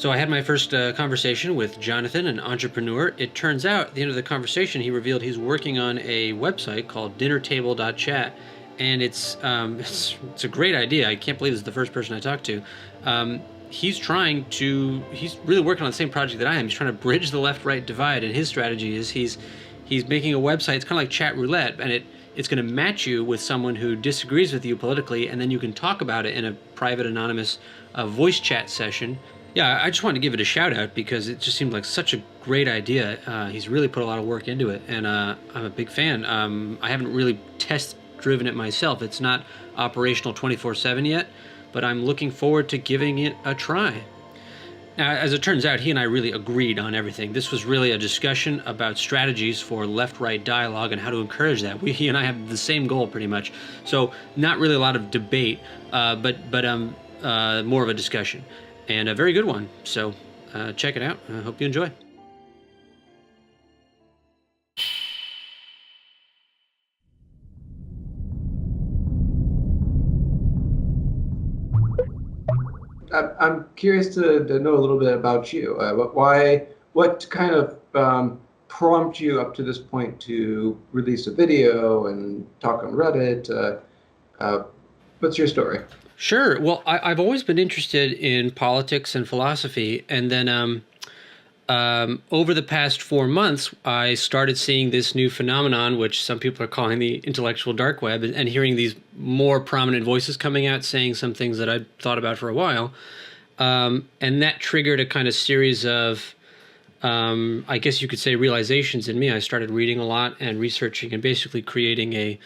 So I had my first conversation with Jonathan, an entrepreneur. It turns out at the end of the conversation, he revealed he's working on a website called dinnertable.chat, and it's a great idea. I can't believe this is the first person I talked to. He's really working on the same project that I am. He's trying to bridge the left-right divide, and his strategy is he's making a website. It's kind of like chat roulette, and it's going to match you with someone who disagrees with you politically, and then you can talk about it in a private, anonymous voice chat session. Yeah, I just wanted to give it a shout out because it just seemed like such a great idea. He's really put a lot of work into it, and I'm a big fan. I haven't really test driven it myself. It's not operational 24/7 yet, but I'm looking forward to giving it a try. Now, as it turns out, he and I really agreed on everything. This was really a discussion about strategies for left-right dialogue and how to encourage that. He and I have the same goal pretty much, so not really a lot of debate, but more of a discussion, and a very good one. So check it out. I hope you enjoy. I'm curious to know a little bit about you. What kind of prompt you up to this point to release a video and talk on Reddit? What's your story? Sure. Well, I've always been interested in politics and philosophy, and then over the past 4 months, I started seeing this new phenomenon, which some people are calling the intellectual dark web, and hearing these more prominent voices coming out saying some things that I'd thought about for a while. And that triggered a kind of series of, I guess you could say, realizations in me. I started reading a lot and researching and basically creating a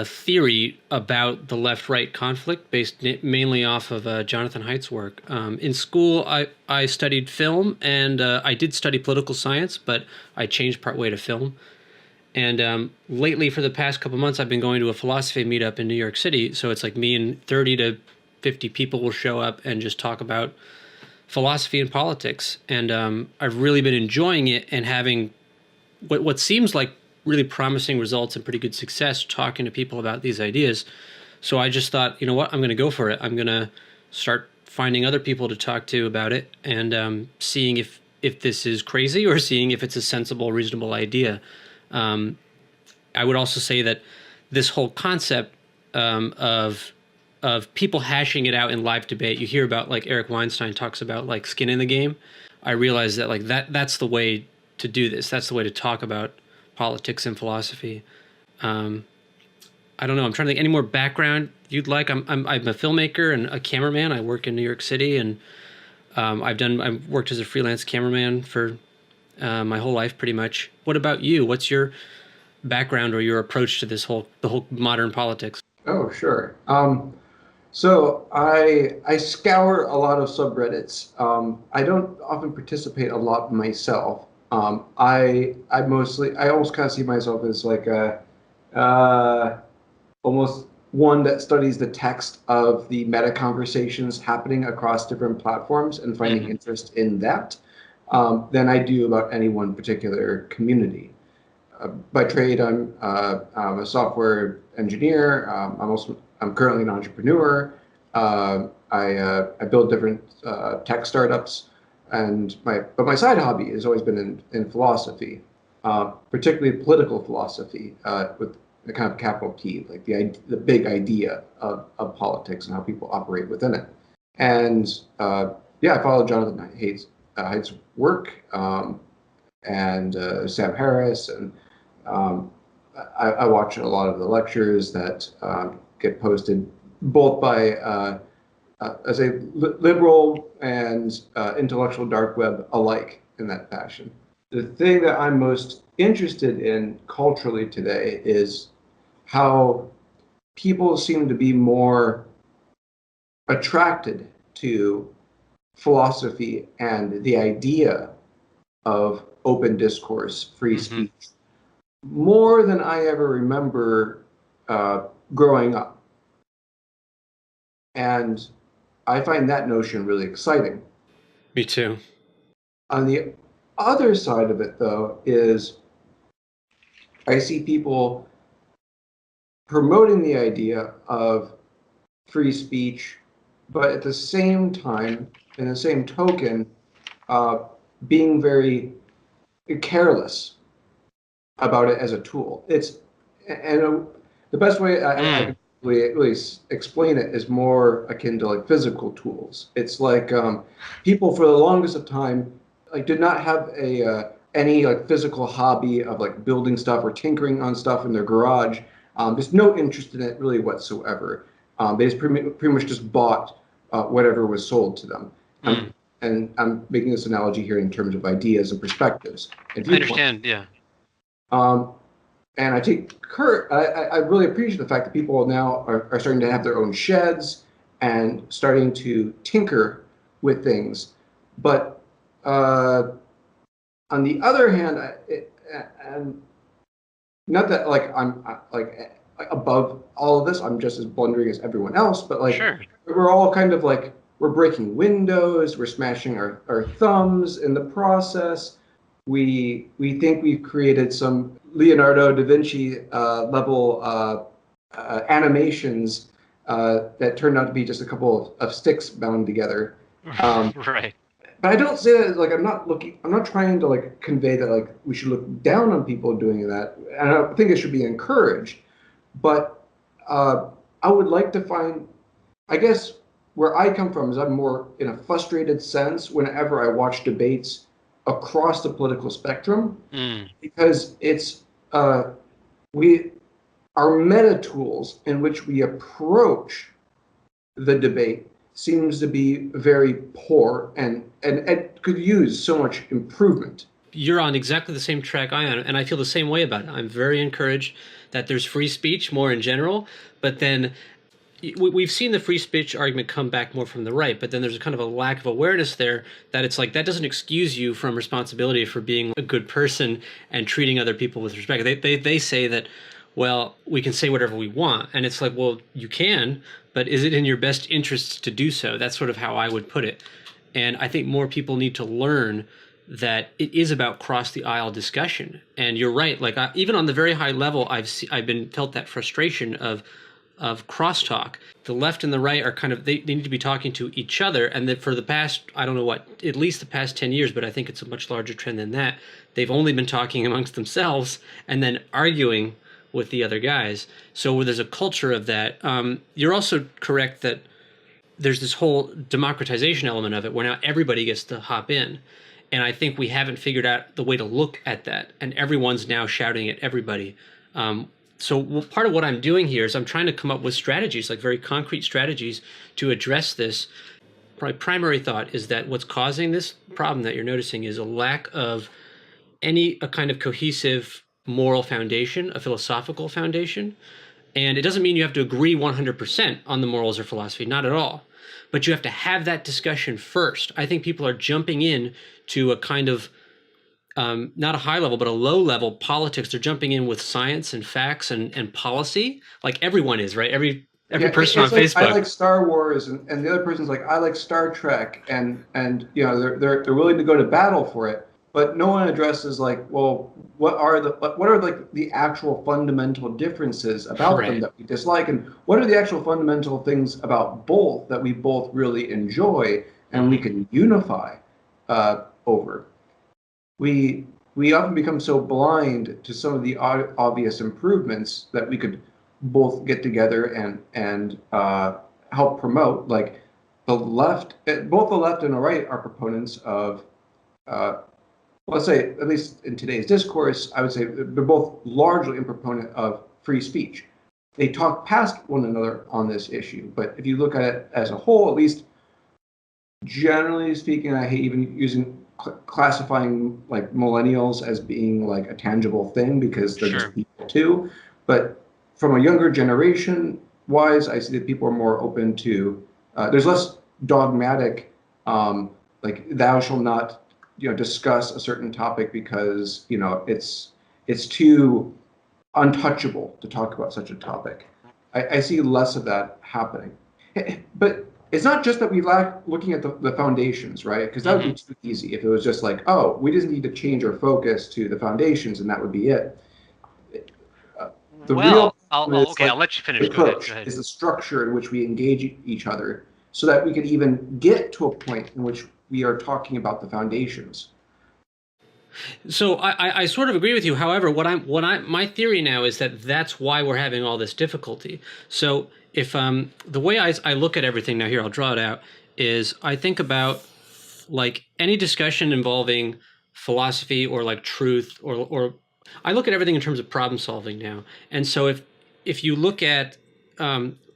theory about the left-right conflict based mainly off of Jonathan Haidt's work. In school, I studied film, and I did study political science, but I changed partway to film. And lately, for the past couple months, I've been going to a philosophy meetup in New York City. So it's like me and 30 to 50 people will show up and just talk about philosophy and politics. And I've really been enjoying it and having what seems like really promising results and pretty good success talking to people about these ideas. So I just thought, you know what, I'm going to go for it. I'm going to start finding other people to talk to about it, and seeing if this is crazy or seeing if it's a sensible, reasonable idea. I would also say that this whole concept of people hashing it out in live debate, you hear about, like, Eric Weinstein talks about, like, skin in the game. I realized that, like, that's the way to do this. That's the way to talk about politics and philosophy. I don't know. I'm trying to think any more background you'd like. I'm a filmmaker and a cameraman. I work in New York City, and I've worked as a freelance cameraman for my whole life, pretty much. What about you? What's your background or your approach to the whole modern politics? Oh, sure. So I scour a lot of subreddits. I don't often participate a lot myself. I almost kind of see myself as like uh, almost one that studies the text of the meta conversations happening across different platforms and finding interest in that than I do about any one particular community. By trade, I'm a software engineer. I'm currently an entrepreneur. I build different tech startups, and my side hobby has always been in philosophy, particularly political philosophy, with the kind of capital P, like the big idea of politics and how people operate within it. And yeah, I follow Jonathan Haidt's work, and Sam Harris, and I watch a lot of the lectures that get posted both by as a liberal and intellectual dark web alike in that fashion. The thing that I'm most interested in culturally today is how people seem to be more attracted to philosophy and the idea of open discourse, free speech, more than I ever remember growing up. And I find that notion really exciting. Me too. On the other side of it, though, is I see people promoting the idea of free speech, but at the same time in the same token, uh, being very careless about it as a tool. And the best way I Mm, can really explain it is more akin to like physical tools. It's like people for the longest of time like did not have a any like physical hobby of like building stuff or tinkering on stuff in their garage. There's no interest in it really whatsoever. They just pretty much just bought whatever was sold to them. mm. And I'm making this analogy here in terms of ideas and perspectives and I viewpoints. understand. Yeah. Um, and I really appreciate the fact that people now are starting to have their own sheds and starting to tinker with things. But on the other hand, and not that like I'm like above all of this, I'm just as blundering as everyone else, but like Sure. we're all kind of like we're breaking windows, we're smashing our thumbs in the process. We think we've created some Leonardo da Vinci level animations that turned out to be just a couple of sticks bound together. Um, Right. but I don't say that like I'm not trying to like convey that like we should look down on people doing that. And I don't think it should be encouraged. But uh, I would like to find, I guess, where I come from is I'm more in a frustrated sense whenever I watch debates across the political spectrum Mm. because it's we our meta tools in which we approach the debate seems to be very poor and it could use so much improvement. You're on exactly the same track I am, and I feel the same way about it. I'm very encouraged that there's free speech more in general, but then we've seen the free speech argument come back more from the right, but then there's a kind of a lack of awareness there that it's like that doesn't excuse you from responsibility for being a good person and treating other people with respect. They say that, well, we can say whatever we want, and it's like, well, you can, but is it in your best interests to do so? That's sort of how I would put it. And I think more people need to learn that it is about cross the aisle discussion. And you're right. Like even on the very high level, I've been felt that frustration of crosstalk. The left and the right are kind of they need to be talking to each other, and that for the past I don't know what at least the past 10 years, but I think it's a much larger trend than that. They've only been talking amongst themselves and then arguing with the other guys. So there's a culture of that. You're also correct that there's this whole democratization element of it where now everybody gets to hop in. And I think we haven't figured out the way to look at that. And everyone's now shouting at everybody. So part of what I'm doing here is I'm trying to come up with strategies, like very concrete strategies to address this. My primary thought is that what's causing this problem that you're noticing is a lack of a kind of cohesive moral foundation, a philosophical foundation. And it doesn't mean you have to agree 100% on the morals or philosophy, not at all. But you have to have that discussion first. I think people are jumping in to a kind of not a high level, but a low level politics. They're jumping in with science and facts and policy, like everyone is, right? Every Yeah, person on it's like I Facebook. like Star Wars, and the other person's like I like Star Trek, and you know they're willing to go to battle for it, but no one addresses like, well, what are like the actual fundamental differences about them Right. that we dislike, and what are the actual fundamental things about both that we both really enjoy and we Mm-hmm. can unify over. We often become so blind to some of the obvious improvements that we could both get together and help promote. Like the left, both the left and the right are proponents of, uh, let's say, at least in today's discourse, I would say they're both largely in proponent of free speech. They talk past one another on this issue, but if you look at it as a whole, at least generally speaking, I hate even using classifying like millennials as being like a tangible thing because they're just Sure. people too. But from a younger generation wise, I see that people are more open to. There's less dogmatic, like thou shall not, discuss a certain topic because it's too untouchable to talk about such a topic. I see less of that happening. But it's not just that we lack looking at the foundations, right? Because that would Mm-hmm. be too easy if it was just like, oh, we just need to change our focus to the foundations and that would be it. Uh, the real Well, problem is okay. like I'll let you the finish. Go ahead. Go approach ahead. is the structure in which we engage each other. so that we could even get to a point in which we are talking about the foundations. So I sort of agree with you. However, my theory now is that that's why we're having all this difficulty. So if the way I look at everything now, here I'll draw it out, is I think about like any discussion involving philosophy or like truth or I look at everything in terms of problem solving now. And so if you look at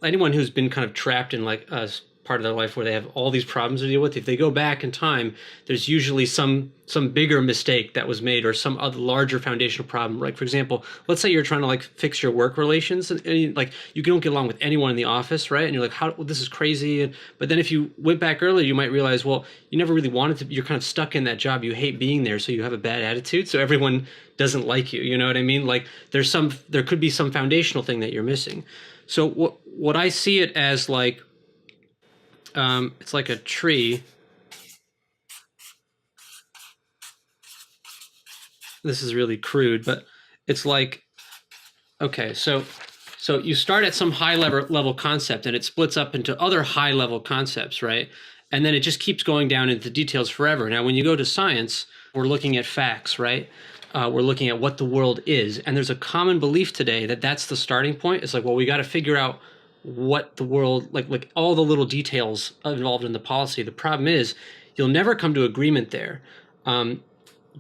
anyone who's been kind of trapped in like a part of their life where they have all these problems to deal with, if they go back in time, there's usually some bigger mistake that was made or some other larger foundational problem. Like for example, let's say you're trying to like fix your work relations and like you don't get along with anyone in the office, right? And you're like, how well, this is crazy. But then if you went back earlier, you might realize, well, you never really wanted to. You're kind of stuck in that job. You hate being there, so you have a bad attitude. So everyone doesn't like you. You know what I mean? Like there could be some foundational thing that you're missing. So what I see it as like it's like a tree. This is really crude, but it's like okay, so you start at some high level concept and it splits up into other high level concepts, right? And then it just keeps going down into details forever. Now, when you go to science, we're looking at facts, right? We're looking at what the world is, and there's a common belief today that that's the starting point. It's like, well, we got to figure out what the world like all the little details involved in the policy. The problem is, you'll never come to agreement there.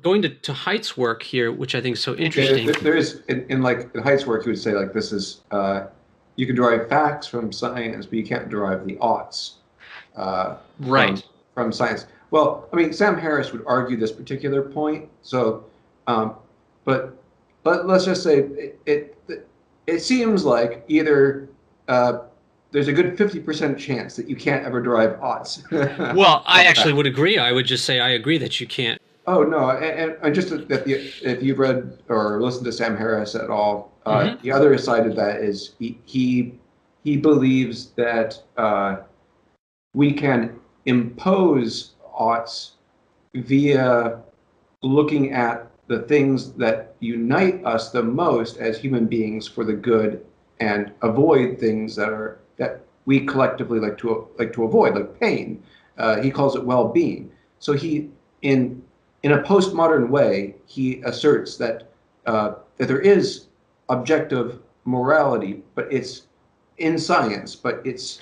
Going to Haidt's work here, which I think is so interesting. There is in like in Height's work, he would say like this is you can derive facts from science, but you can't derive the oughts uh, from Right. from science. Well, I mean, Sam Harris would argue this particular point. So, um, but let's just say it seems like either there's a good 50% chance that you can't ever derive oughts Well, I from actually facts. would agree. I would just say I agree that you can't. Oh no, and just that if you've read or listened to Sam Harris at all, Hmm. the other side of that is he believes that we can impose oughts via looking at the things that unite us the most as human beings for the good, and avoid things that we collectively like to avoid, like pain. He calls it well-being. So in in a postmodern way, he asserts that there is objective morality, but it's in science, but it's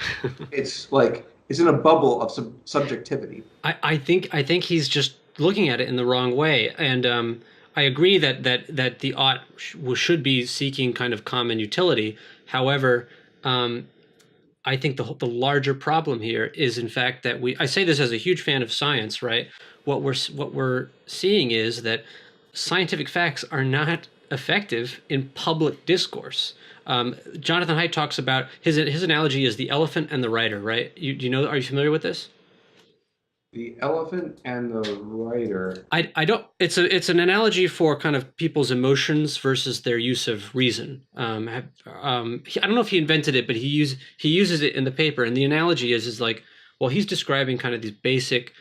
like it's in a bubble of subjectivity. I think he's just looking at it in the wrong way, and I agree that the ought should be seeking kind of common utility. However, um, I think the larger problem here is in fact that I say this as a huge fan of science, right? What we're seeing is that scientific facts are not effective in public discourse. Jonathan Haidt talks about his analogy is the elephant and the rider, right? Do you know? Are you familiar with this? The elephant and the writer. I don't. It's an analogy for kind of people's emotions versus their use of reason. I don't know if he invented it, but he uses it in the paper. And the analogy is like, well, he's describing kind of these basic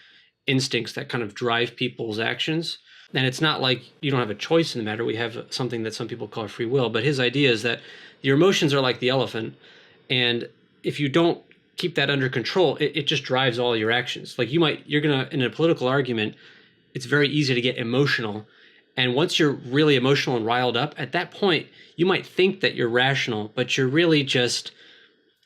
instincts that kind of drive people's actions. And it's not like you don't have a choice in the matter. We have something that some people call free will. But his idea is that your emotions are like the elephant, and if you don't keep that under control, it just drives all your actions. Like you're gonna in a political argument, it's very easy to get emotional. And once you're really emotional and riled up, at that point, you might think that you're rational, but you're really just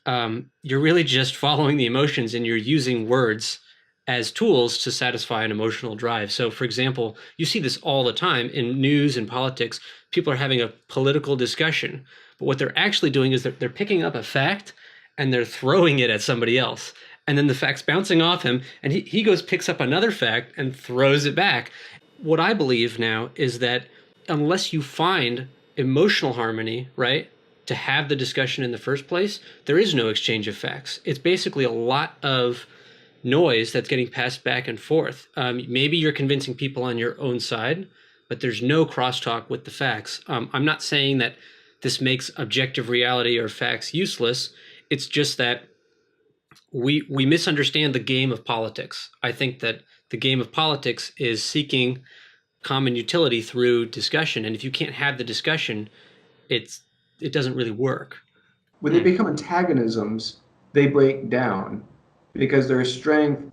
following the emotions and you're using words as tools to satisfy an emotional drive. So, for example, you see this all the time in news and politics. People are having a political discussion, but what they're actually doing is they're picking up a fact and they're throwing it at somebody else. And then the fact's bouncing off him, and he goes, picks up another fact and throws it back. What I believe now is that unless you find emotional harmony, right, to have the discussion in the first place, there is no exchange of facts. It's basically a lot of noise that's getting passed back and forth. Maybe you're convincing people on your own side, but there's no crosstalk with the facts. I'm not saying that this makes objective reality or facts useless. It's just that we misunderstand the game of politics. I think that the game of politics is seeking common utility through discussion, and if you can't have the discussion, it's it doesn't really work. When they Hmm. become antagonisms, they break down because their strength.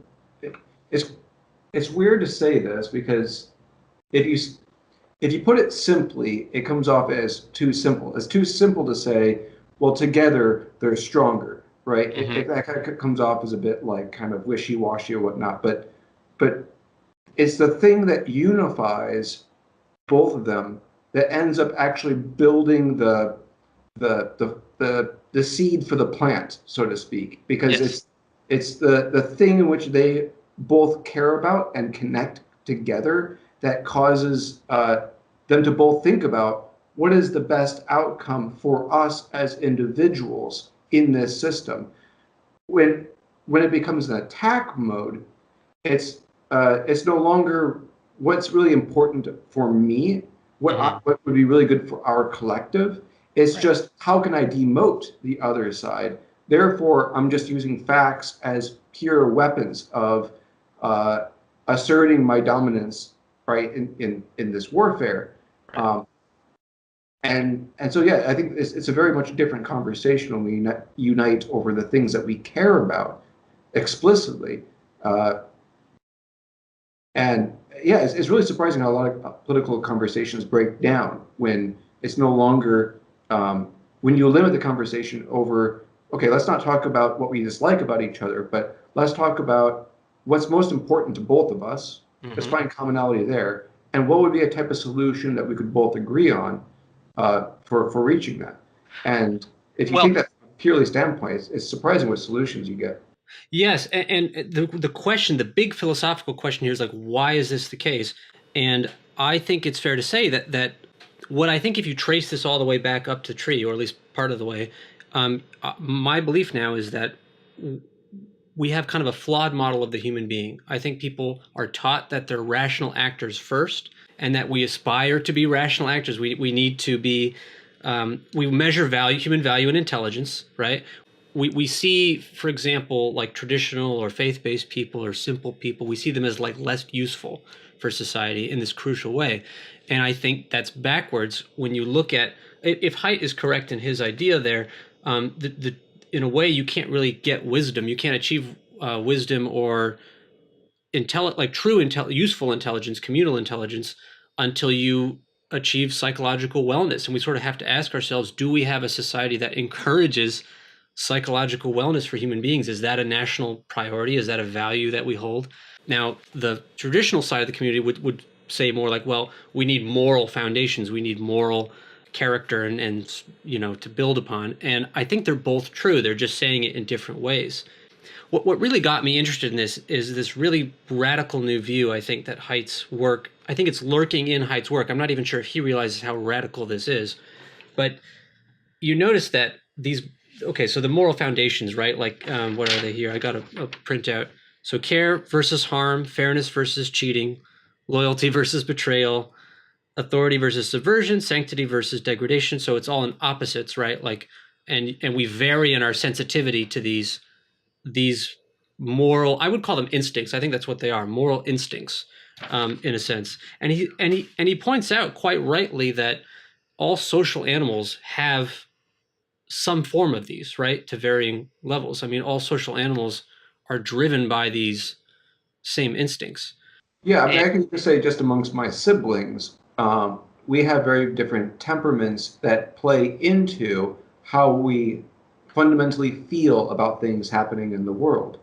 It's it's weird to say this because if you if you put it simply, it comes off as too simple. It's too simple to say, well, together they're stronger, right? That kind of comes off as a bit like kind of wishy-washy or whatnot. But it's the thing that unifies both of them that ends up actually building the seed for the plant, so to speak, because Yes. it's the thing in which they both care about and connect together that causes them to both think about what is the best outcome for us as individuals in this system. When when it becomes an attack mode, it's no longer what's really important for me, Hmm. what would be really good for our collective. It's Right. just how can I demote the other side? Therefore, I'm just using facts as pure weapons of uh, asserting my dominance, right, in this warfare. Right. And so yeah, I think it's a very much different conversation when we unite over the things that we care about explicitly. Uh, And yeah, it's really surprising how a lot of political conversations break down when it's no longer, when you limit the conversation over, okay, let's not talk about what we dislike about each other, but let's talk about what's most important to both of us. Let's Hmm. find commonality there. And what would be a type of solution that we could both agree on for reaching that? And if you take Well, that purely standpoint, it's surprising what solutions you get. yes, and the question, the big philosophical question here is like, why is this the case? And I think it's fair to say that what I think if you trace this all the way back up the tree, or at least part of the way, my belief now is that we have kind of a flawed model of the human being. I think people are taught that they're rational actors first, and that we aspire to be rational actors. We need to be, we measure value, human value, and intelligence, right? We see, for example, like traditional or faith-based people or simple people, we see them as like less useful for society in this crucial way. And I think that's backwards when you look at, if Haidt is correct in his idea there, the in a way you can't really get wisdom. You can't achieve wisdom or like true useful intelligence, communal intelligence, until you achieve psychological wellness. And we sort of have to ask ourselves, do we have a society that encourages psychological wellness for human beings? Is that a national priority? Is that a value that we hold? Now, the traditional side of the community would say more like, well, we need moral foundations, we need moral character and to build upon. And I think they're both true. They're just saying it in different ways. What really got me interested in this is this really radical new view. I think that Haidt's work, I think it's lurking in Haidt's work. I'm not even sure if he realizes how radical this is, but you notice that these, okay, so the moral foundations, right? Like, what are they here? I got a printout. So care versus harm, fairness versus cheating, loyalty versus betrayal, authority versus subversion, sanctity versus degradation. So it's all in opposites, right? Like, and we vary in our sensitivity to these moral, I would call them instincts. I think that's what they are, moral instincts, in a sense. And he points out quite rightly that all social animals have some form of these, right, to varying levels. I mean, all social animals are driven by these same instincts. Yeah, I mean, And, I can just say just amongst my siblings, we have very different temperaments that play into how we fundamentally feel about things happening in the world.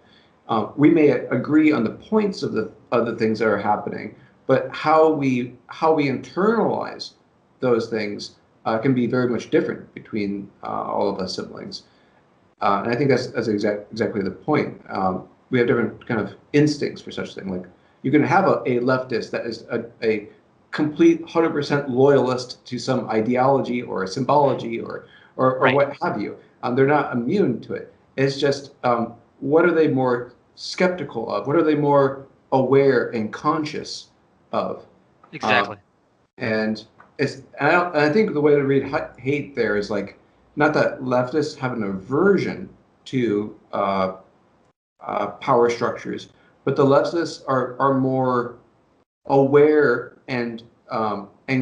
We may agree on the points of the things that are happening, but how we internalize those things can be very much different between all of us siblings. And I think that's exactly the point. We have different kind of instincts for such thing. Like you can have a leftist that is a complete 100% loyalist to some ideology or a symbology or right, what have you. They're not immune to it. It's just what are they more skeptical of? What are they more aware and conscious of? Um, exactly. and and I think the way to read hate there is like not that leftists have an aversion to power structures, but the leftists are more aware and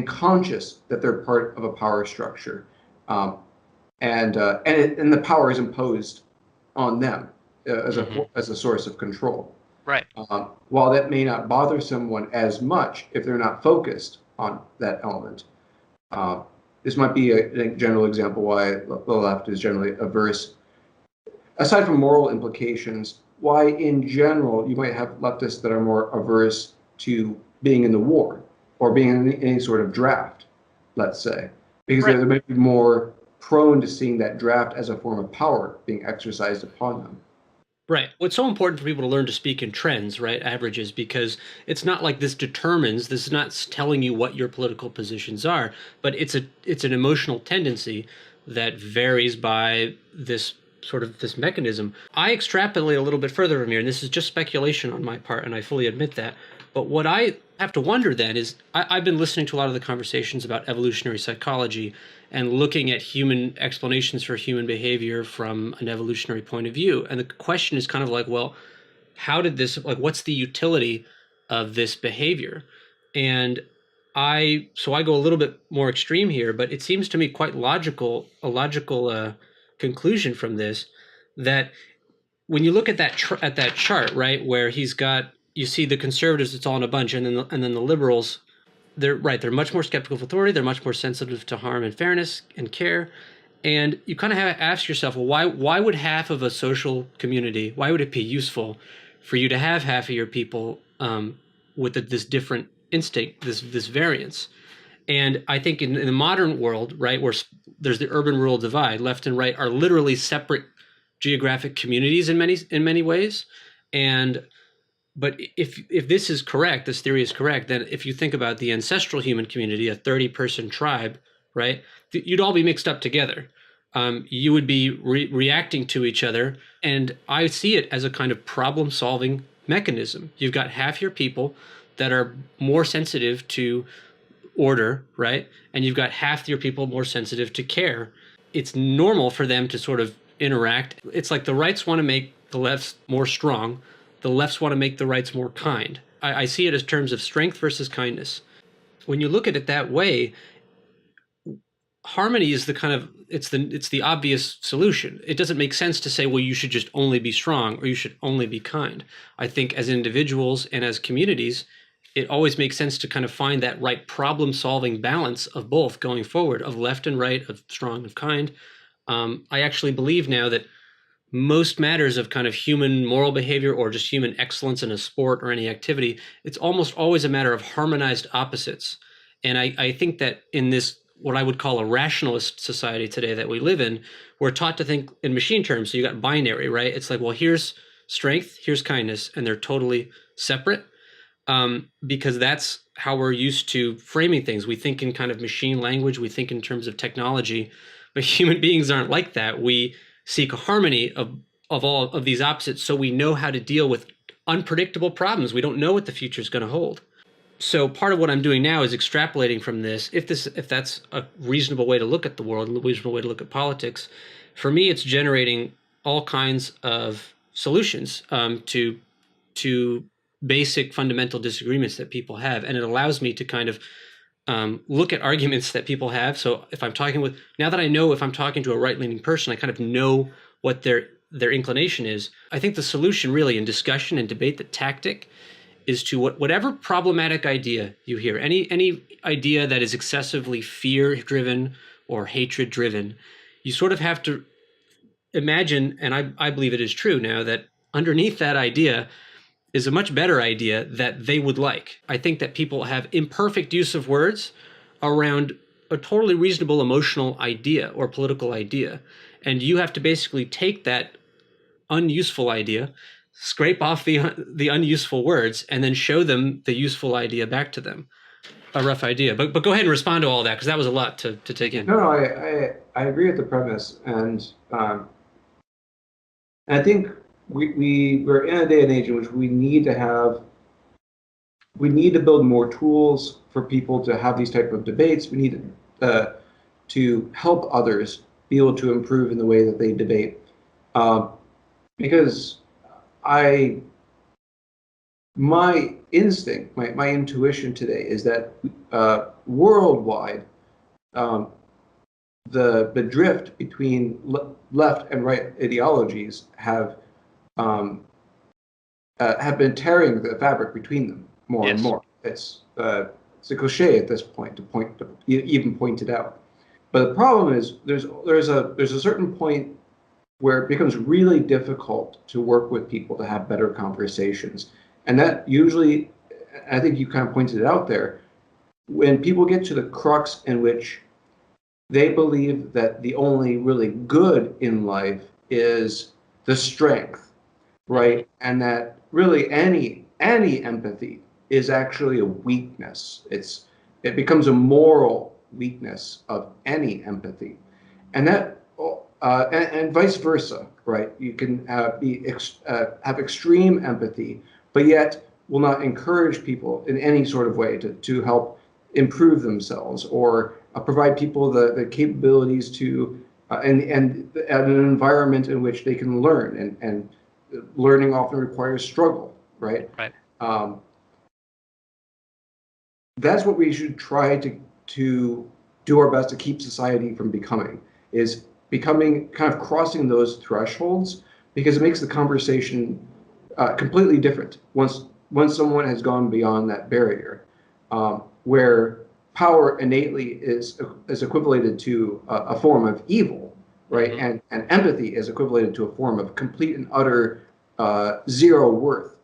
conscious that they're part of a power structure, um, and the power is imposed on them. Hmm. as a source of control. Right. While that may not bother someone as much if they're not focused on that element, uh, this might be a general example why the left is generally averse. Aside from moral implications, why in general you might have leftists that are more averse to being in the war or being in any sort of draft, let's say, because Right. they might be more prone to seeing that draft as a form of power being exercised upon them. Right. What's so important for people to learn to speak in trends, right? Averages, because it's not like this is not telling you what your political positions are, but it's an emotional tendency that varies by this mechanism. I extrapolate a little bit further from here, and this is just speculation on my part, and I fully admit that. But what I have to wonder then is I've been listening to a lot of the conversations about evolutionary psychology and looking at human explanations for human behavior from an evolutionary point of view. And the question is kind of like, well, what's the utility of this behavior? And so I go a little bit more extreme here, but it seems to me quite a logical conclusion from this that when you look at at that chart, right, where you see the conservatives, it's all in a bunch, and then the liberals, they're right. They're much more skeptical of authority. They're much more sensitive to harm and fairness and care. And you kind of have to ask yourself, well, why would half of a social community, why would it be useful for you to have half of your people with this different instinct, this variance? And I think in the modern world, right, where there's the urban-rural divide, left and right are literally separate geographic communities in many ways. And but if this is correct, this theory is correct, then if you think about the ancestral human community, a 30-person tribe, right, you'd all be mixed up together. You would be reacting to each other, and I see it as a kind of problem-solving mechanism. You've got half your people that are more sensitive to order, right, and you've got half your people more sensitive to care. It's normal for them to sort of interact. It's like the rights want to make the lefts more strong, the lefts want to make the rights more kind. I see it as terms of strength versus kindness. When you look at it that way, harmony is the kind of it's the obvious solution. It doesn't make sense to say, well, you should just only be strong or you should only be kind. I think as individuals and as communities, it always makes sense to kind of find that right problem-solving balance of both going forward, of left and right, of strong and kind. I actually believe now that most matters of kind of human moral behavior or just human excellence in a sport or any activity, it's almost always a matter of harmonized opposites. And I think that in this, what I would call a rationalist society today that we live in, we're taught to think in machine terms. So you got binary, right? It's like, well, here's strength, here's kindness, and they're totally separate. Because that's how we're used to framing things. We think in kind of machine language, we think in terms of technology, but human beings aren't like that. We seek a harmony of all of these opposites so we know how to deal with unpredictable problems. We don't know what the future is going to hold. So part of what I'm doing now is extrapolating from this. If that's a reasonable way to look at the world, a reasonable way to look at politics, for me, it's generating all kinds of solutions to basic fundamental disagreements that people have, and it allows me to kind of look at arguments that people have. So if I'm talking with now that I know if I'm talking to a right-leaning person, I kind of know what their inclination is. I think the solution really in discussion and debate, the tactic, is to whatever problematic idea you hear, any idea that is excessively fear-driven or hatred-driven, you sort of have to imagine, and I believe it is true now, that underneath that idea is a much better idea that they would like. I think that people have imperfect use of words around a totally reasonable emotional idea or political idea. And you have to basically take that unuseful idea, scrape off the unuseful words, and then show them the useful idea back to them. A rough idea. But go ahead and respond to all that, because that was a lot to take in. No, I agree with the premise, and I think we're in a day and age in which we need to build more tools for people to have these type of debates. We need to help others be able to improve in the way that they debate, because my instinct, my intuition today is that worldwide, the drift between left and right ideologies have um, have been tearing the fabric between them more and Yes. more. It's a cliche at this point to even point it out. But the problem is there's a certain point where it becomes really difficult to work with people to have better conversations, and that usually, I think you kind of pointed it out there, when people get to the crux in which they believe that the only really good in life is the strength, Hmm. right? And that really any empathy is actually a weakness. It becomes a moral weakness of any empathy, and and vice versa, right? You can have extreme empathy, but yet will not encourage people in any sort of way to help improve themselves or provide people the capabilities to and an environment in which they can learn and learning often requires struggle, right? Right. Um, that's what we should try to do our best to keep society from becoming is becoming kind of crossing those thresholds because it makes the conversation completely different once someone has gone beyond that barrier, where power innately is equated to a form of evil, right? Hmm. And empathy is equated to a form of complete and utter zero worth.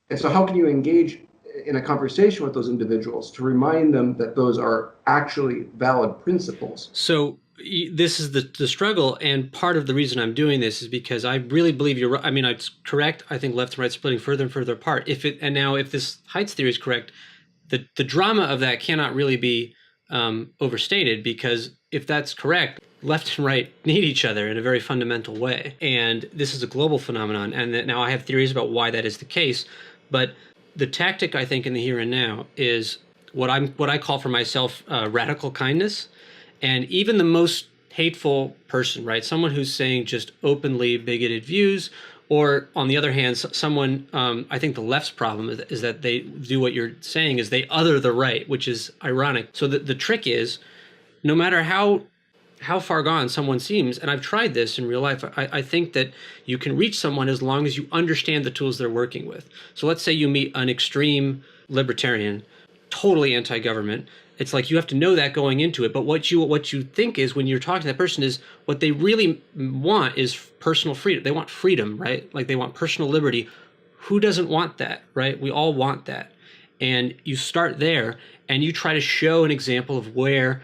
And so, how can you engage in a conversation with those individuals to remind them that those are actually valid principles? So this is the struggle, and part of the reason I'm doing this is because I really believe you're right. I mean, it's correct. I think left and right splitting further and further apart. If this Heights theory is correct, the drama of that cannot really be overstated, because if that's correct, left and right need each other in a very fundamental way, and this is a global phenomenon. And that now I have theories about why that is the case, but the tactic I think in the here and now is what I call for myself radical kindness, and even the most hateful person, right? Someone who's saying just openly bigoted views, or on the other hand, someone, I think the left's problem is that they do what you're saying is they other the right, which is ironic. So the trick is, no matter how far gone someone seems, and I've tried this in real life, I think that you can reach someone as long as you understand the tools they're working with. So let's say you meet an extreme libertarian, totally anti-government. It's like you have to know that going into it. But what you think is, when you're talking to that person, is what they really want is personal freedom. They want freedom, right? Like they want personal liberty. Who doesn't want that, right? We all want that. And you start there, and you try to show an example of where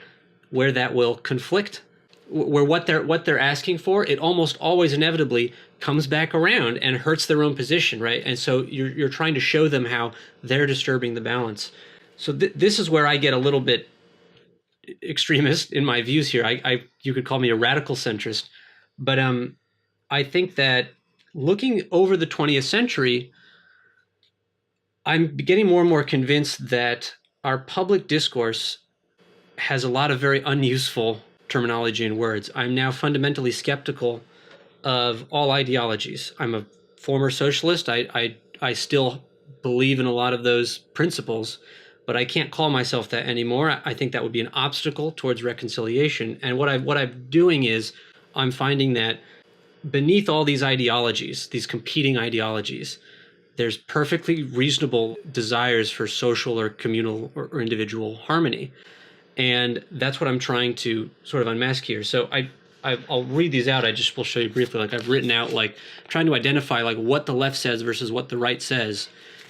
that will conflict, where what they're asking for, it almost always inevitably comes back around and hurts their own position, right? And so you're trying to show them how they're disturbing the balance. So this is where I get a little bit extremist in my views here. I you could call me a radical centrist, but I think that looking over the 20th century, I'm getting more and more convinced that our public discourse has a lot of very unuseful terminology and words. I'm now fundamentally skeptical of all ideologies. I'm a former socialist. I still believe in a lot of those principles, but I can't call myself that anymore. I think that would be an obstacle towards reconciliation. And what I'm doing is I'm finding that beneath all these ideologies, these competing ideologies, there's perfectly reasonable desires for social or communal or individual harmony, and that's what I'm trying to sort of unmask here. So I'll read these out. I just will show you briefly. Like I've written out, like trying to identify like what the left says versus what the right says,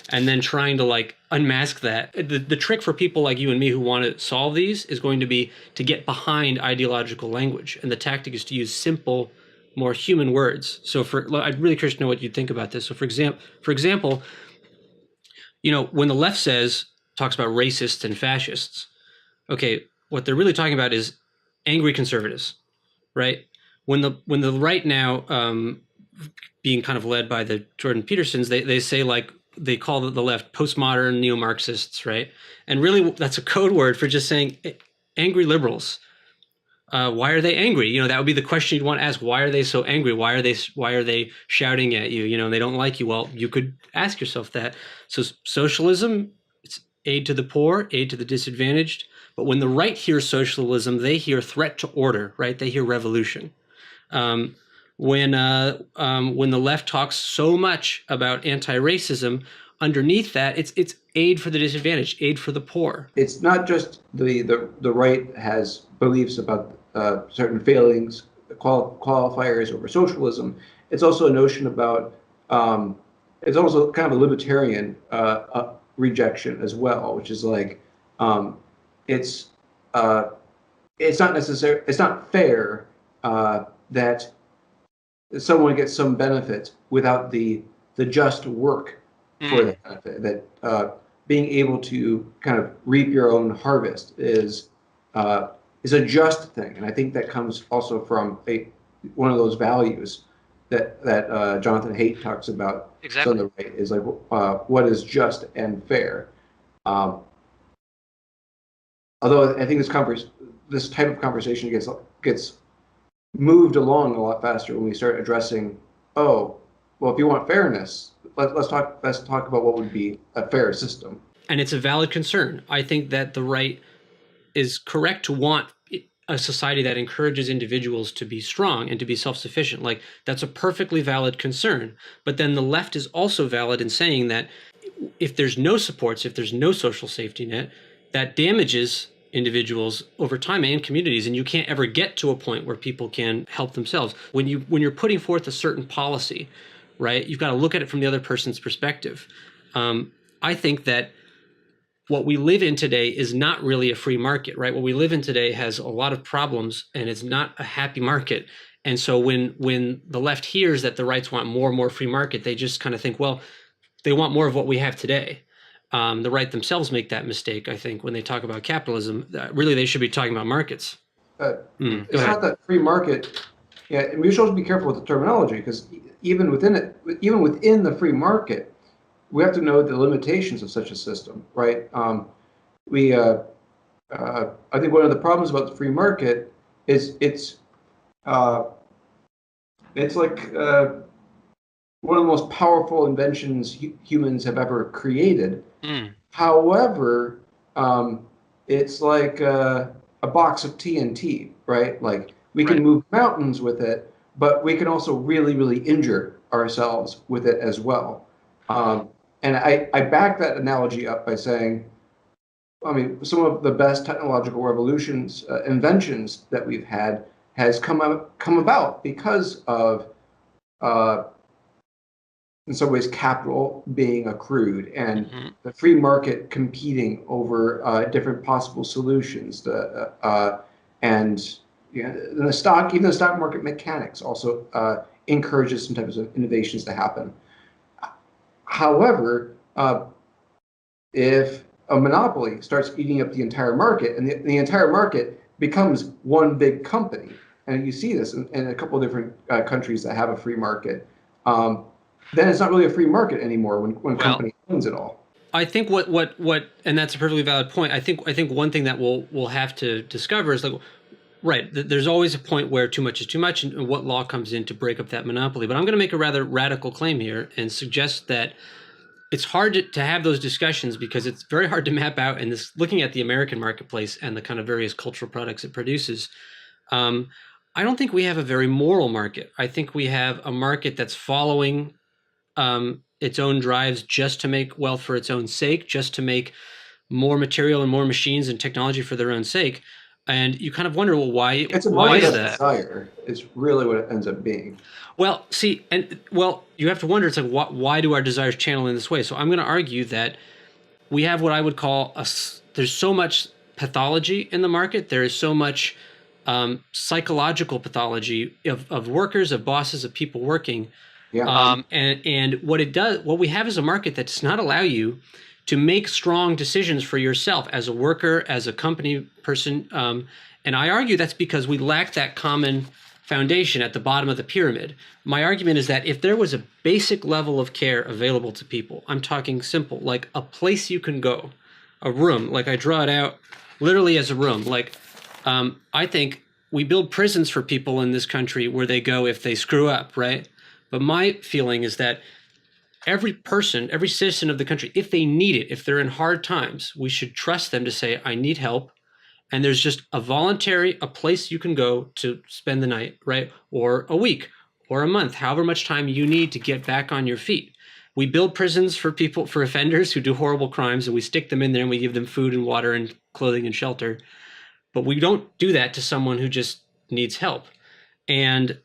and then trying to like unmask that. The trick for people like you and me who want to solve these is going to be to get behind ideological language, and the tactic is to use simple, more human words. So I'd really curious to know what you think about this. So for example, when the left talks about racists and fascists, okay, what they're really talking about is angry conservatives, right? When the right now, being kind of led by the Jordan Petersons, they say, like, they call the left postmodern neo-Marxists, right? And really, that's a code word for just saying angry liberals. Why are they angry? That would be the question you'd want to ask. Why are they so angry? Why are they shouting at you? They don't like you. Well, you could ask yourself that. So socialism, it's aid to the poor, aid to the disadvantaged. But when the right hears socialism, they hear threat to order, right? They hear revolution. Um, when the left talks so much about anti-racism, underneath that it's aid for the disadvantaged, aid for the poor. It's not just the right has beliefs about certain failings, qualifiers over socialism. It's also a notion about it's also kind of a libertarian rejection as well, which is like um, it's uh, it's not necessary, it's not fair that someone gets some benefit without the just work for Mm. that benefit. That being able to kind of reap your own harvest is a just thing, and I think that comes also from a one of those values that Jonathan Haidt talks about. So on Exactly. the right is like what is just and fair. Um, Although I think this type of conversation gets moved along a lot faster when we start addressing, oh, well, if you want fairness, let's talk about what would be a fair system. And it's a valid concern. I think that the right is correct to want a society that encourages individuals to be strong and to be self-sufficient. Like, that's a perfectly valid concern. But then the left is also valid in saying that if there's no supports, if there's no social safety net, that damages individuals over time and communities, and you can't ever get to a point where people can help themselves. When you're putting forth a certain policy, right, you've got to look at it from the other person's perspective. I think that what we live in today is not really a free market, right? What we live in today has a lot of problems, and it's not a happy market. And so when the left hears that the rights want more and more free market, they just kind of think, well, they want more of what we have today. The right themselves make that mistake, I think, when they talk about capitalism. Really, they should be talking about markets. Uh, Go it's ahead. not that free market. Yeah, and we should also be careful with the terminology because even within the free market, we have to know the limitations of such a system, right? We, I think one of the problems about the free market is uh, it's like one of the most powerful inventions humans have ever created. Mm, However, it's like a box of TNT, right? Like we can right. move mountains with it, but we can also really, really injure ourselves with it as well. And I back that analogy up by saying, I mean, some of the best technological revolutions, inventions that we've had has come about because of uh, in some ways capital being accrued and Mm-hmm. the free market competing over different possible solutions. And the stock, even the stock market mechanics, also encourages some types of innovations to happen. However, if a monopoly starts eating up the entire market, and the entire market becomes one big company, and you see this in a couple of different countries that have a free market, um, then it's not really a free market anymore when Well, company owns it all. I think what, and that's a perfectly valid point. I think one thing that we'll have to discover is like, right, there's always a point where too much is too much, and what law comes in to break up that monopoly. But I'm going to make a rather radical claim here and suggest that it's hard to have those discussions because it's very hard to map out. And this, looking at the American marketplace and the kind of various cultural products it produces, um, I don't think we have a very moral market. I think we have a market that's following its own drives just to make wealth for its own sake, just to make more material and more machines and technology for their own sake. And you kind of wonder, well, why It's a why market is of that? desire. It's really what it ends up being. Well, see, and well, you have to wonder. It's like, why do our desires channel in this way? So I'm going to argue that we have what I would call there's so much pathology in the market. There is so much psychological pathology of workers, of bosses, of people working. Yeah. And what it does, what we have is a market that does not allow you to make strong decisions for yourself as a worker, as a company person. And I argue that's because we lack that common foundation at the bottom of the pyramid. My argument is that if there was a basic level of care available to people, I'm talking simple, like a place you can go, a room, like I draw it out literally as a room. Like, I think we build prisons for people in this country where they go if they screw up, right? But my feeling is that every person, every citizen of the country, if they need it, if they're in hard times, we should trust them to say, I need help. And there's just a place you can go to spend the night, right? Or a week or a month, however much time you need to get back on your feet. We build prisons for people, for offenders who do horrible crimes, and we stick them in there and we give them food and water and clothing and shelter. But we don't do that to someone who just needs help. And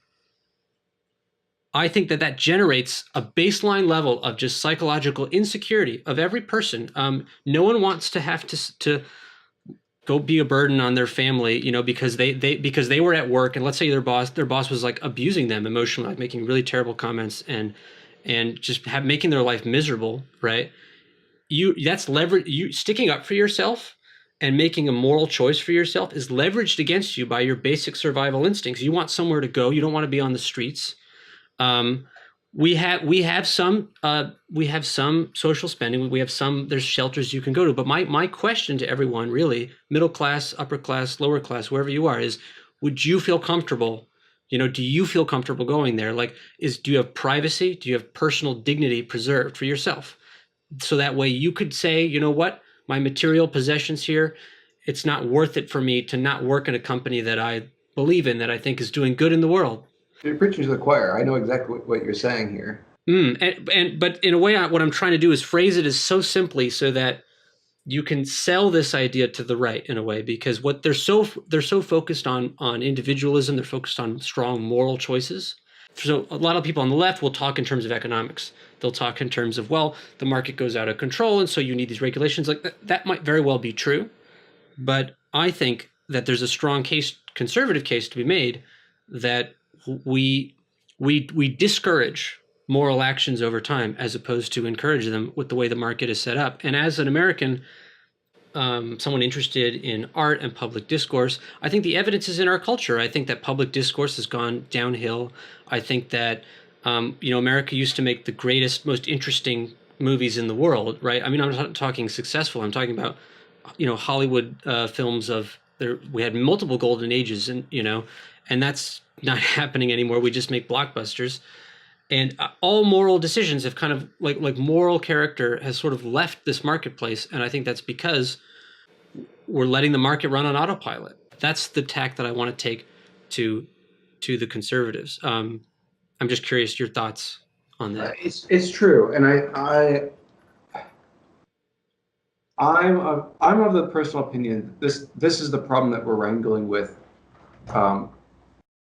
I think that that generates a baseline level of just psychological insecurity of every person. No one wants to have to go be a burden on their family, because they were at work, and let's say their boss was like abusing them emotionally, like making really terrible comments and just making their life miserable, right? That's leverage. You sticking up for yourself and making a moral choice for yourself is leveraged against you by your basic survival instincts. You want somewhere to go. You don't want to be on the streets. Um, we have some social spending. We have some. There's shelters you can go to. But my question to everyone, really, middle class, upper class, lower class, wherever you are, is: would you feel comfortable? Do you feel comfortable going there? Like, do you have privacy? Do you have personal dignity preserved for yourself? So that way you could say, you know what, my material possessions here, it's not worth it for me to not work in a company that I believe in, that I think is doing good in the world. You're preaching to the choir. I know exactly what you're saying here. But in a way, what I'm trying to do is phrase it as so simply so that you can sell this idea to the right in a way, because what they're so focused on individualism, they're focused on strong moral choices. So a lot of people on the left will talk in terms of economics. They'll talk in terms of, well, the market goes out of control, and so you need these regulations. Like that might very well be true, but I think that there's a strong case, conservative case to be made, that we we discourage moral actions over time as opposed to encourage them with the way the market is set up. And as an American, someone interested in art and public discourse, I think the evidence is in our culture. I think that public discourse has gone downhill. I think that America used to make the greatest, most interesting movies in the world, right? I mean, I'm not talking successful. I'm talking about Hollywood films of there. We had multiple golden ages, and that's not happening anymore. We just make blockbusters, and all moral decisions have kind of like moral character has sort of left this marketplace, and I think that's because we're letting the market run on autopilot. That's the tack that I want to take to the conservatives. I'm just curious your thoughts on that. It's true, and I'm of the personal opinion this is the problem that we're wrangling with, um,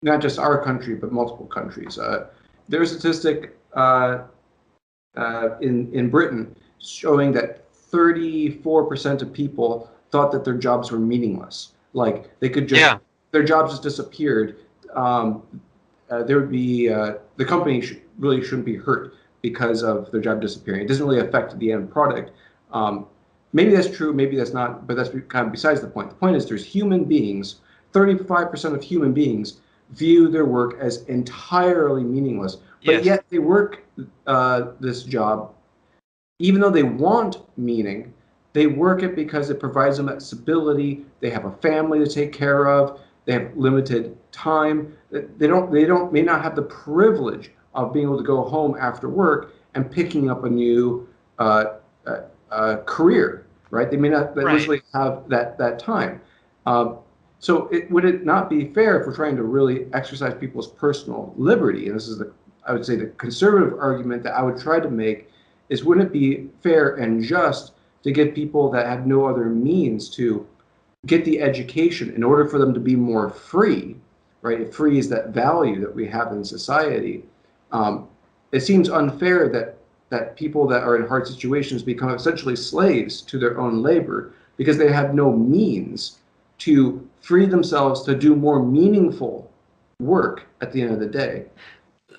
not just our country but multiple countries. There's a statistic in Britain showing that 34% of people thought that their jobs were meaningless. Like they could just Yeah. their jobs just disappeared. There would be the company really shouldn't be hurt because of their job disappearing. It doesn't really affect the end product. Um, Maybe that's true, maybe that's not, but that's kind of besides the point. The point is there's human beings, 35% of human beings view their work as entirely meaningless, but Yes. yet they work this job, even though they want meaning, they work it because it provides them that stability. They have a family to take care of. They have limited time. They may not have the privilege of being able to go home after work and picking up a new career, right? They may not Right. necessarily have that time. Um, so would it not be fair if we're trying to really exercise people's personal liberty? And this is I would say the conservative argument that I would try to make is, wouldn't it be fair and just to give people that have no other means to get the education in order for them to be more free, right? If free is that value that we have in society. Um, it seems unfair that people that are in hard situations become essentially slaves to their own labor because they have no means to free themselves to do more meaningful work at the end of the day.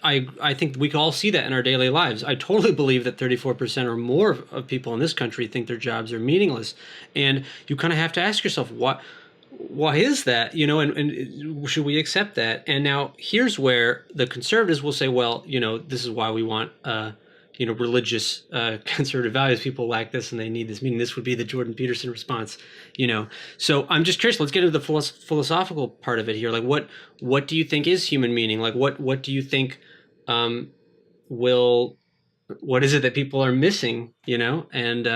I think we can all see that in our daily lives. I totally believe that 34% or more of people in this country think their jobs are meaningless, and you kind of have to ask yourself, why is that? And should we accept that? And now here's where the conservatives will say, well, this is why we want religious conservative values. People lack this and they need this. Meaning, this would be the Jordan Peterson response. So I'm just curious. Let's get into the philosophical part of it here. Like, what do you think is human meaning? Like, what do you think um, will what is it that people are missing? And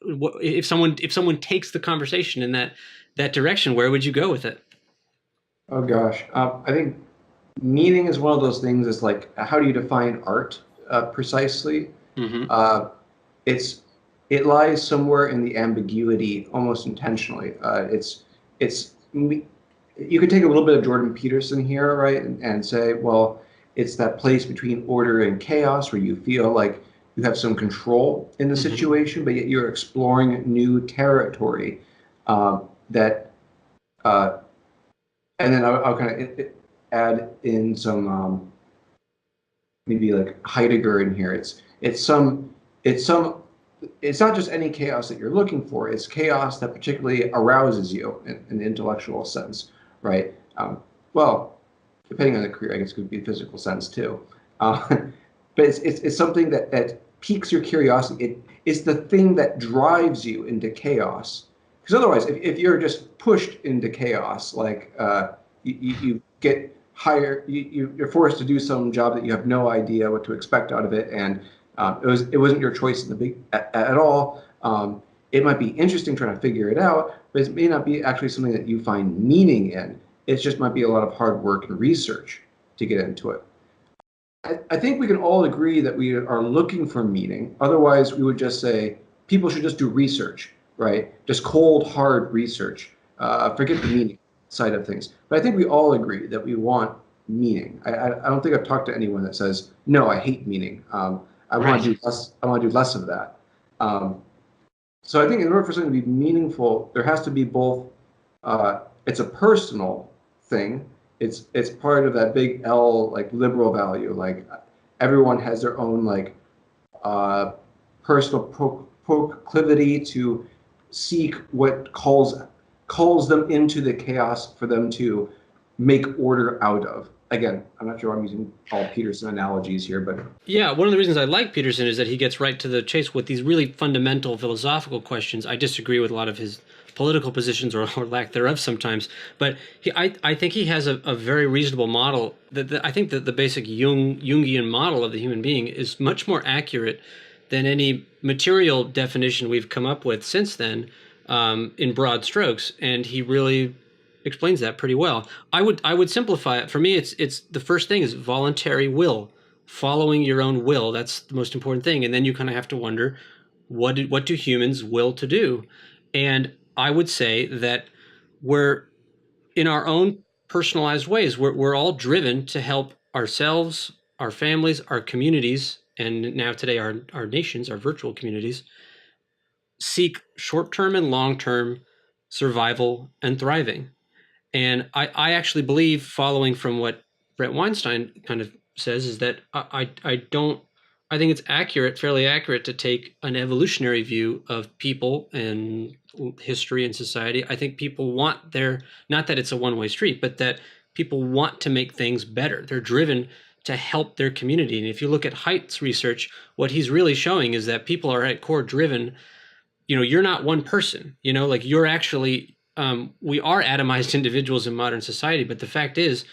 if someone takes the conversation in that direction, where would you go with it? Oh gosh, I think Meaning is one of those things. Is like, how do you define art precisely? Hmm. Uh, it's it lies somewhere in the ambiguity, almost intentionally. It's you could take a little bit of Jordan Peterson here, right, and say, well, it's that place between order and chaos where you feel like you have some control in the Hmm. situation, but yet you're exploring new territory that uh, and then I'll kind of add in some maybe like Heidegger in here. It's some it's not just any chaos that you're looking for. It's chaos that particularly arouses you in the intellectual sense, right? Well, depending on the career, I guess it could be a physical sense too. Uh, but it's something that piques your curiosity. It's the thing that drives you into chaos. Because otherwise, if you're just pushed into chaos, like you get hired, you're forced to do some job that you have no idea what to expect out of it, and it wasn't your choice in the big at all. It might be interesting trying to figure it out, but it may not be actually something that you find meaning in. It just might be a lot of hard work and research to get into it. I think we can all agree that we are looking for meaning. Otherwise, we would just say people should just do research, right? Just cold, hard research. Forget the meaning side of things. But I think we all agree that we want meaning. I don't think I've talked to anyone that says, no, I hate meaning. I want to Right. do less. I want to do less of that. Um, so I think in order for something to be meaningful, there has to be both. It's a personal thing. It's part of that big L like liberal value. Like everyone has their own like uh, personal proclivity to seek what calls them into the chaos for them to make order out of. Again, I'm not sure I'm using all Peterson analogies here, but Yeah, one of the reasons I like Peterson is that he gets right to the chase with these really fundamental philosophical questions. I disagree with a lot of his political positions or lack thereof sometimes, but I think he has a very reasonable model. I think that the basic Jungian model of the human being is much more accurate than any material definition we've come up with since then, in broad strokes. And he really explains that pretty well. I would simplify it. For me, it's the first thing is voluntary will, following your own will. That's the most important thing. And then you kind of have to wonder, what do humans will to do? And I would say that we're in our own personalized ways. We're all driven to help ourselves, our families, our communities, and now today our nations, our virtual communities, seek short-term and long-term survival and thriving. And I actually believe, following from what Brett Weinstein kind of says, is that I don't, I think it's accurate, fairly accurate, to take an evolutionary view of people and history and society. I think people want their, not that it's a one way street, but that people want to make things better. They're driven to help their community. And if you look at Haidt's research, what he's really showing is that people are at core driven. You're not one person. Like, you're actually, we are atomized individuals in modern society, but the fact is,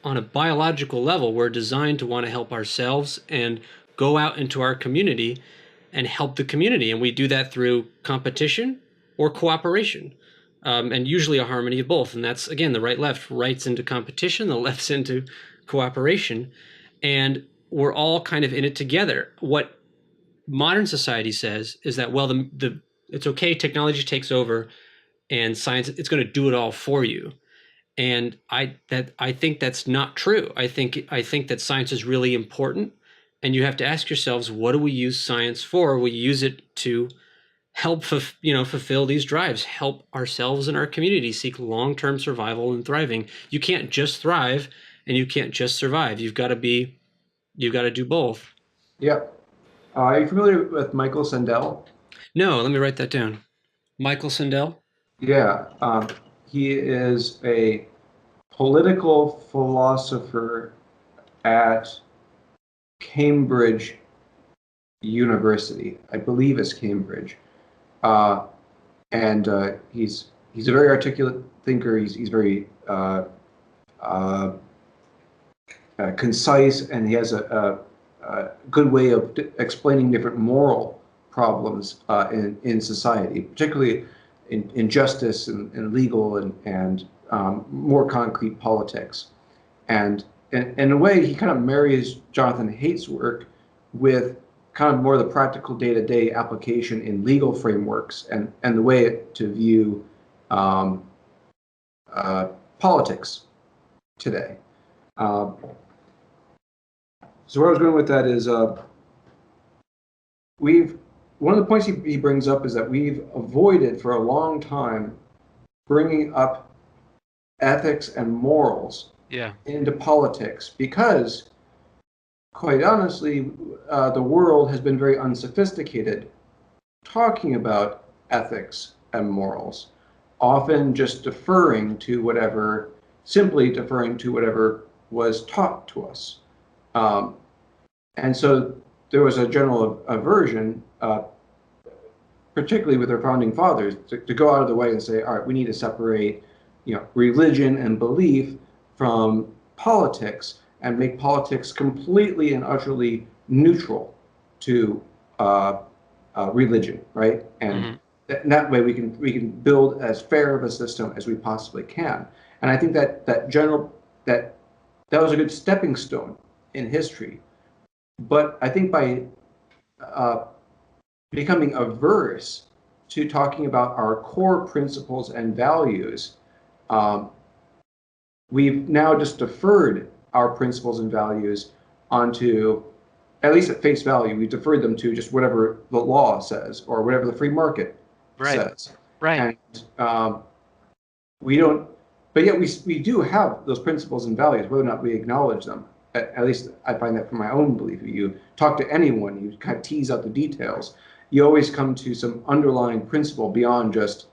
on a biological level, we're designed to want to help ourselves and go out into our community and help the community, and we do that through competition or cooperation, and usually a harmony of both. And that's, again, the right-left. Right's into competition, the left's into cooperation, and we're all kind of in it together. What modern society says is that, well, the it's okay, technology takes over, and science, it's going to do it all for you. And I think that's not true. I think that science is really important, and you have to ask yourselves, what do we use science for? We use it to help fulfill these drives, help ourselves and our community seek long-term survival and thriving. You can't just thrive, and you can't just survive. You've got to do both. yeah. Are you familiar with Michael Sandel? No, let me write that down. Michael Sandel. Yeah, he is a political philosopher at Cambridge University. I believe it's Cambridge. Uh, and he's a very articulate thinker. He's very uh, concise, and he has a good way of explaining different moral problems in society, particularly in justice and legal and more concrete politics. And in a way, he kind of marries Jonathan Haidt's work with kind of more the practical day-to-day application in legal frameworks and the way to view um, politics today. So where I was going with that is we've one of the points he brings up is that we've avoided for a long time bringing up ethics and morals Yeah. into politics because, quite honestly, the world has been very unsophisticated talking about ethics and morals, often just simply deferring to whatever was taught to us. Um, and so there was a general aversion, particularly with our founding fathers, to go out of the way and say, all right, we need to separate, religion and belief from politics and make politics completely and utterly neutral to religion, right? And Hmm. that way we can build as fair of a system as we possibly can. And I think that that was a good stepping stone in history. But I think by uh, becoming averse to talking about our core principles and values, um, we've now just deferred our principles and values onto, at least at face value, we deferred them to just whatever the law says or whatever the free market Right. says. Right. And we don't, but yet we do have those principles and values, whether or not we acknowledge them. At least I find that from my own belief. You talk to anyone, you kind of tease out the details. You always come to some underlying principle beyond just,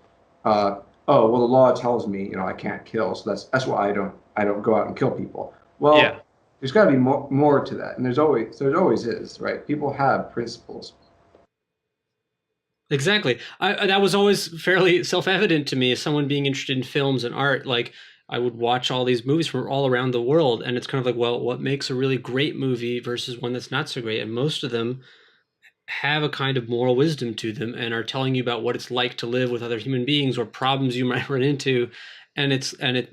oh, well, the law tells me, I can't kill, so that's why I don't go out and kill people. Yeah. Well, there's got to be more to that, and there's always is, right? People have principles. Exactly. That was always fairly self-evident to me as someone being interested in films and art. Like I would watch all these movies from all around the world, and it's kind of like, well, what makes a really great movie versus one that's not so great? And most of them have a kind of moral wisdom to them and are telling you about what it's like to live with other human beings or problems you might run into. And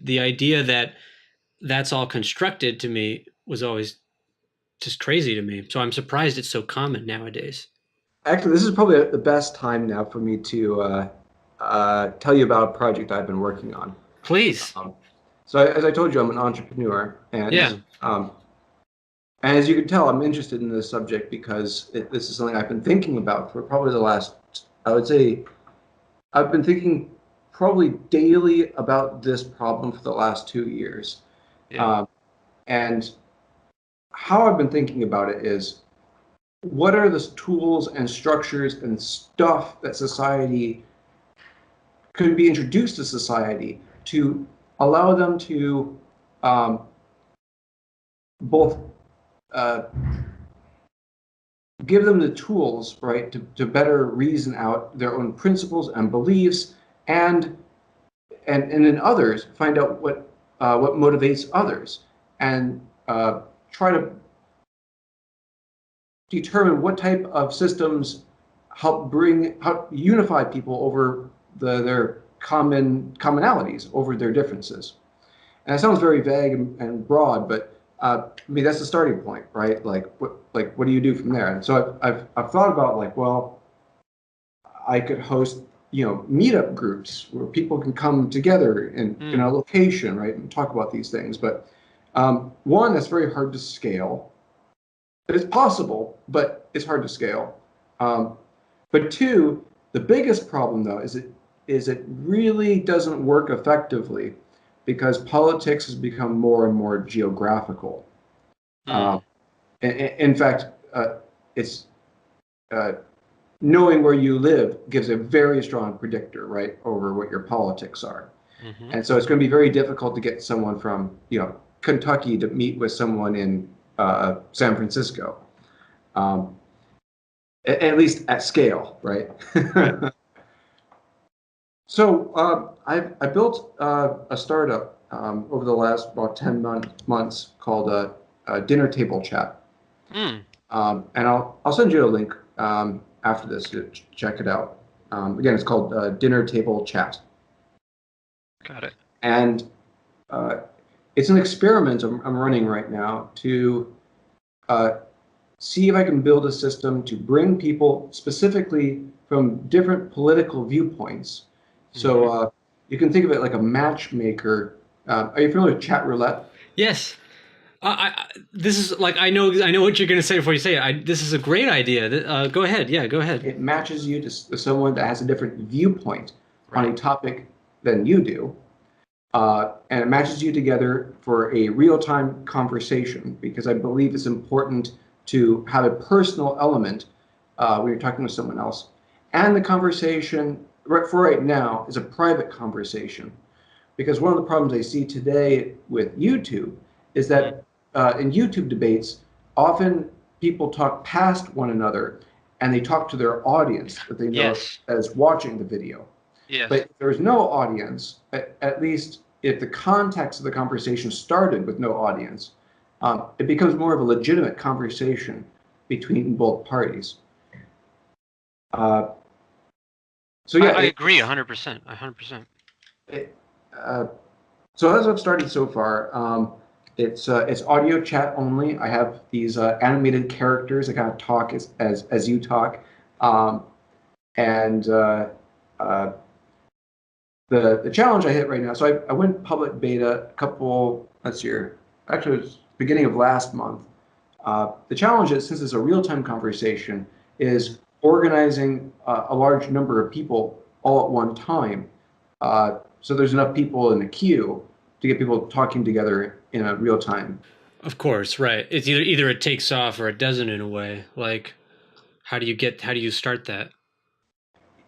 the idea that that's all constructed to me was always just crazy to me. So I'm surprised it's so common nowadays. Actually, this is probably the best time now for me to tell you about a project I've been working on. Please. Um, so, as I told you, I'm an entrepreneur, Yeah. and as you can tell, I'm interested in this subject because this is something I've been thinking about for probably the last, I would say, I've been thinking probably daily about this problem for the last 2 years. Yeah. Um, and how I've been thinking about it is what are the tools and structures and stuff that society could be introduced to society to allow them to um, both uh, give them the tools, right, to better reason out their own principles and beliefs, and and in others find out what motivates others, and try to determine what type of systems help unify people over their commonalities over their differences. And it sounds very vague and broad, but I mean that's the starting point, right? Like what do you do from there? And so I've thought about like, well, I could host meetup groups where people can come together in a Mm. location, right, and talk about these things. But one, that's very hard to scale. It's possible, but it's hard to scale. Um, but two, the biggest problem though is it really doesn't work effectively because politics has become more and more geographical. Mm. In fact, it's uh, knowing where you live gives a very strong predictor, right, over what your politics are. Hmm. And so it's going to be very difficult to get someone from Kentucky to meet with someone in San Francisco, um, at least at scale, right? Right. So I built a startup over the last about 10 months called Dinner Table Chat. Mm. And I'll send you a link after this to check it out. Again, it's called Dinner Table Chat. Got it. And uh, it's an experiment I'm running right now to uh, see if I can build a system to bring people specifically from different political viewpoints. So Hmm. you can think of it like a matchmaker. Are you familiar with chat roulette? Yes. This is like I know what you're going to say before you say it. This is a great idea. Go ahead. Yeah, go ahead. It matches you to someone that has a different viewpoint on Right. a topic than you do. And it matches you together for a real-time conversation because I believe it's important to have a personal element when you're talking with someone else. And the conversation, for right now, is a private conversation. Because one of the problems I see today with YouTube is Mm. that in YouTube debates, often people talk past one another and they talk to their audience that they know Yes. as watching the video. But Yes. if there's no audience, at least if the context of the conversation started with no audience, it becomes more of a legitimate conversation between both parties. Uh, so yeah, I agree 100%. 100%. it, uh, so as I've started so far, it's audio chat only. I have these animated characters that kind of talk as you talk, um, and uh, the challenge I hit right now. So I went public beta a couple. Let's see here. Actually, it was beginning of last month. The challenge is since it's a real time conversation, is organizing a large number of people all at one time. So there's enough people in the queue to get people talking together in a real time. Of course, right. It's either it takes off or it doesn't in a way. Like how do you start that?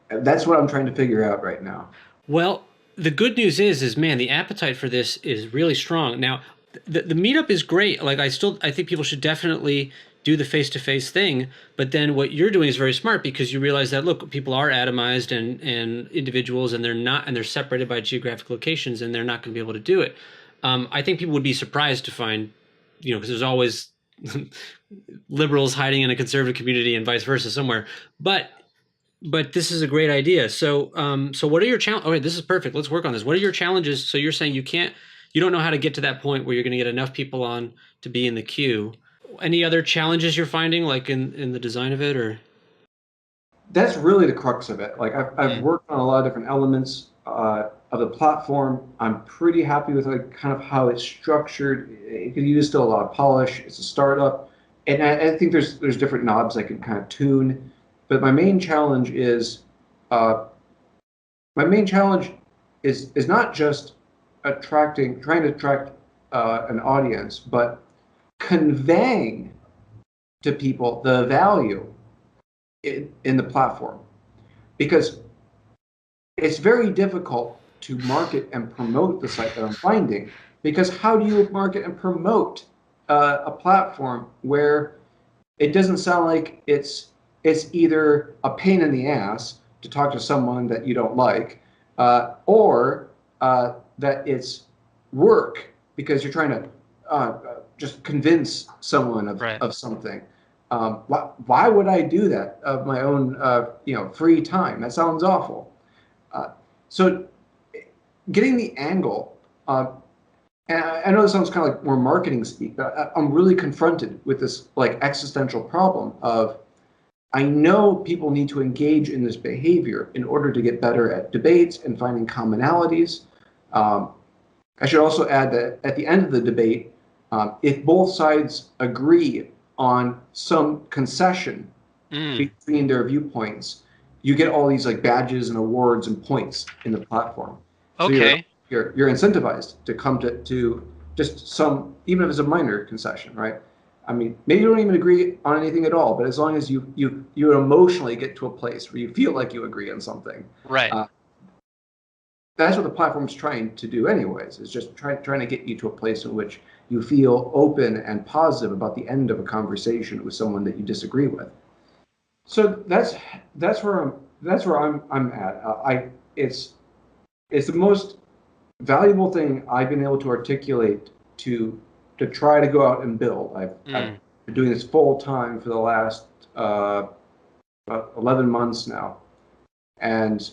That's what I'm trying to figure out right now. Well, the good news is man, the appetite for this is really strong. Now, the meetup is great. Like I think people should definitely do the face to face thing. But then what you're doing is very smart because you realize that look, people are atomized and individuals, and they're separated by geographic locations, and they're not going to be able to do it. I think people would be surprised to find, because there's always liberals hiding in a conservative community and vice versa somewhere. But this is a great idea. So what are your challenges? Okay, this is perfect. Let's work on this. What are your challenges? So you're saying you don't know how to get to that point where you're going to get enough people on to be in the queue. Any other challenges you're finding, like in the design of it, or? That's really the crux of it. Like I've Mm. worked on a lot of different elements of the platform. I'm pretty happy with like kind of how it's structured. It could use still a lot of polish. It's a startup, and I think there's different knobs I can kind of tune. But uh, my main challenge is not just trying to attract an audience, but conveying to people the value in the platform because it's very difficult to market and promote the site that I'm finding because how do you market and promote a platform where it doesn't sound like it's either a pain in the ass to talk to someone that you don't like, or that it's work because you're trying to just convince someone Right. of something. Why would I do that of my own free time? That sounds awful. Uh, so getting the angle, and I know this sounds kind of like more marketing speak, but I'm really confronted with this like existential problem of I know people need to engage in this behavior in order to get better at debates and finding commonalities. Um, I should also add that at the end of the debate, if both sides agree on some concession Mm. between their viewpoints, you get all these like badges and awards and points in the platform. So Okay. you're incentivized to come to just some, even if it's a minor concession, right? I mean, maybe you don't even agree on anything at all, but as long as you emotionally get to a place where you feel like you agree on something, Right. uh, that's what the platform's trying to do, anyways. Is just trying to get you to a place in which you feel open and positive about the end of a conversation with someone that you disagree with. So that's where I'm at. I it's the most valuable thing I've been able to articulate to try to go out and build. I've Mm. been doing this full time for the last uh, about 11 months now, and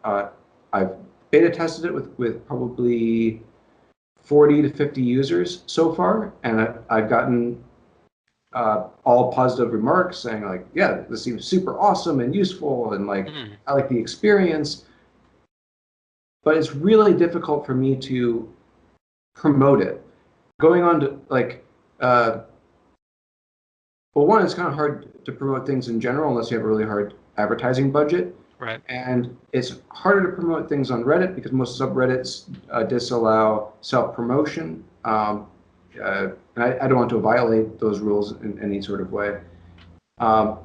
uh, I've beta tested it with probably 40 to 50 users so far, and I've gotten all positive remarks saying like, yeah, this seems super awesome and useful, and like Mm, I like the experience. But it's really difficult for me to promote it. Going on to like, uh, well, one, it's kind of hard to promote things in general unless you have a really hard advertising budget. right. And it's harder to promote things on Reddit because most subreddits disallow self-promotion. And I don't want to violate those rules in any sort of way. Um,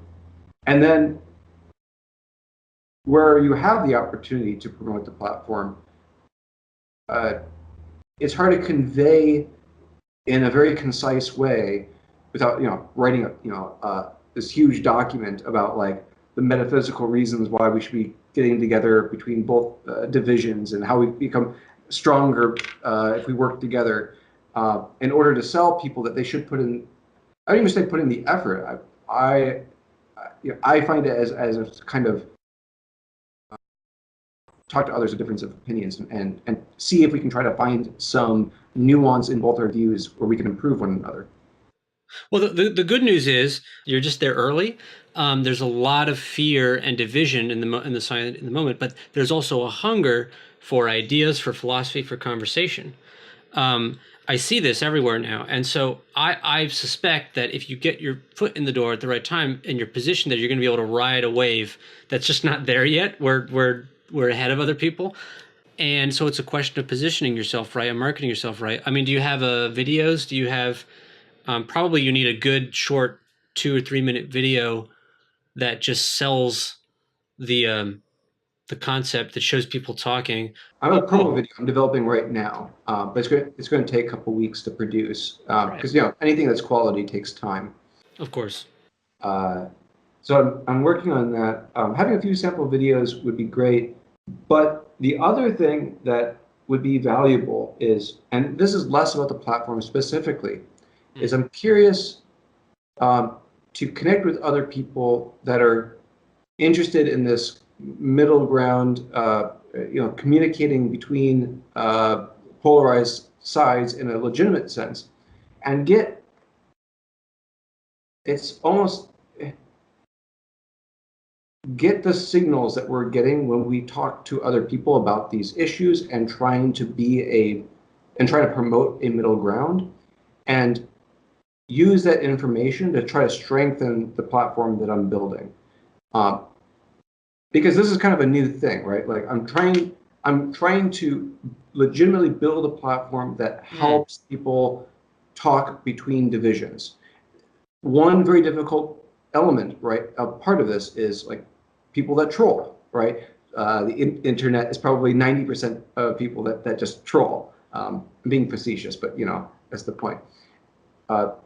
and then where you have the opportunity to promote the platform, uh, it's hard to convey in a very concise way without writing this huge document about like the metaphysical reasons why we should be getting together between both divisions and how we become stronger if we work together in order to sell people that they should put in. I don't even say put in the effort. I find it as a kind of talk to others of difference of opinions and see if we can try to find some nuance in both our views where we can improve one another. Well, the good news is you're just there early. There's a lot of fear and division in the moment, but there's also a hunger for ideas, for philosophy, for conversation. Um, I see this everywhere now, and so I suspect that if you get your foot in the door at the right time and you're positioned there, you're going to be able to ride a wave that's just not there yet. We're ahead of other people, and so it's a question of positioning yourself right and marketing yourself right. I mean, do you have videos? Do you have probably you need a good short 2 or 3 minute video that just sells the um, the concept that shows people talking. I have Oh, a promo cool. video I'm developing right now, but it's going to take a couple weeks to produce Right. because anything that's quality takes time. Of course. Uh, so I'm working on that. Having a few sample videos would be great, but the other thing that would be valuable is, and this is less about the platform specifically, is Mm. I'm curious to connect with other people that are interested in this middle ground, communicating between polarized sides in a legitimate sense, and it's almost get the signals that we're getting when we talk to other people about these issues and trying to promote a middle ground and use that information to try to strengthen the platform that I'm building. Um, because this is kind of a new thing, right? Like I'm trying to legitimately build a platform that Mm. helps people talk between divisions. One very difficult element, right? A part of this is like people that troll, right? The internet is probably 90% of people that just troll. I'm being facetious, but that's the point.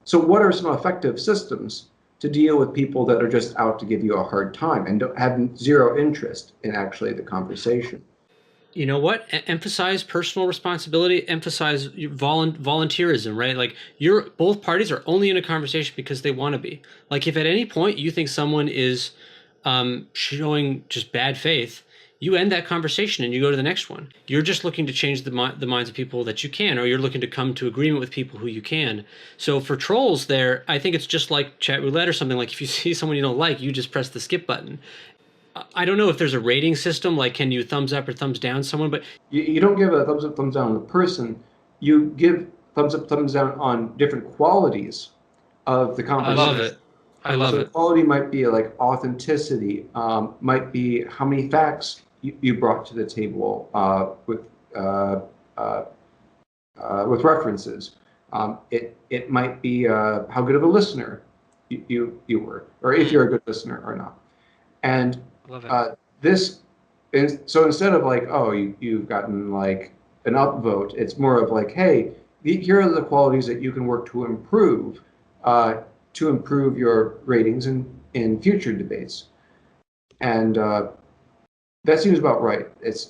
So what are some effective systems to deal with people that are just out to give you a hard time and don't have zero interest in actually the conversation? You know what? Emphasize personal responsibility. Emphasize volunteerism. Right? Like you're both parties are only in a conversation because they want to be. Like if at any point you think someone is showing just bad faith, you end that conversation and you go to the next one. You're just looking to change the minds of people that you can, or you're looking to come to agreement with people who you can. So for trolls, there, I think it's just like chat roulette or something. Like if you see someone you don't like, you just press the skip button. I don't know if there's a rating system, like can you thumbs up or thumbs down someone, but You don't give a thumbs up, thumbs down on the person. You give thumbs up, thumbs down on different qualities of the I love conversation. it. I love So it. quality might be like authenticity, might be how many facts you brought to the table uh, uh, with references. It might be how good of a listener you were, or if Mm, you're a good listener or not. And I love it. uh, this is so instead of like, oh, you've gotten like an upvote, it's more of like, hey, here are the qualities that you can work uh, to improve your ratings in future debates. And that seems about right. It's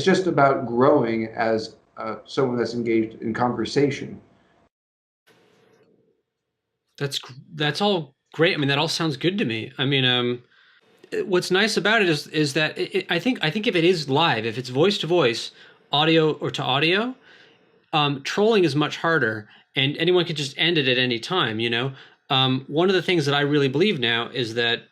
just about growing as someone that's engaged in conversation. That's all great. I mean, that all sounds good to me. I mean, what's nice about it is that I think if it is live, if it's voice to voice, audio or to audio, trolling is much harder, and anyone can just end it at any time. One of the things that I really believe now is that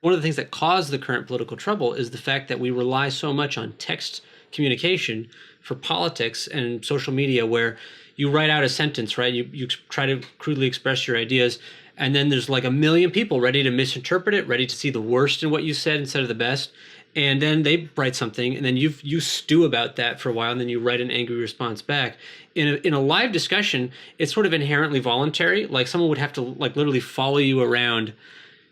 one of the things that caused the current political trouble is the fact that we rely so much on text communication for politics and social media, where you write out a sentence, right? You try to crudely express your ideas, and then there's like a million people ready to misinterpret it, ready to see the worst in what you said instead of the best. And then they write something, and then you stew about that for a while, and then you write an angry response back. In a live discussion, it's sort of inherently voluntary. Like someone would have to like literally follow you around.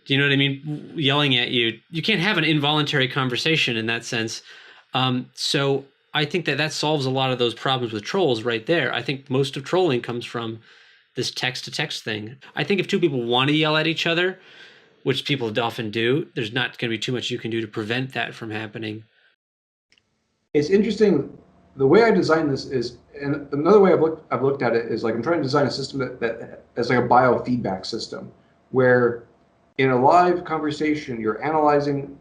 Do you know what I mean? Yelling at you. You can't have an involuntary conversation in that sense. So I think that solves a lot of those problems with trolls right there. I think most of trolling comes from this text to text thing. I think if two people want to yell at each other, which people often do, there's not going to be too much you can do to prevent that from happening. It's interesting. The way I design this is, and another way I've looked at it is like I'm trying to design a system that is like a biofeedback system, where in a live conversation you're analyzing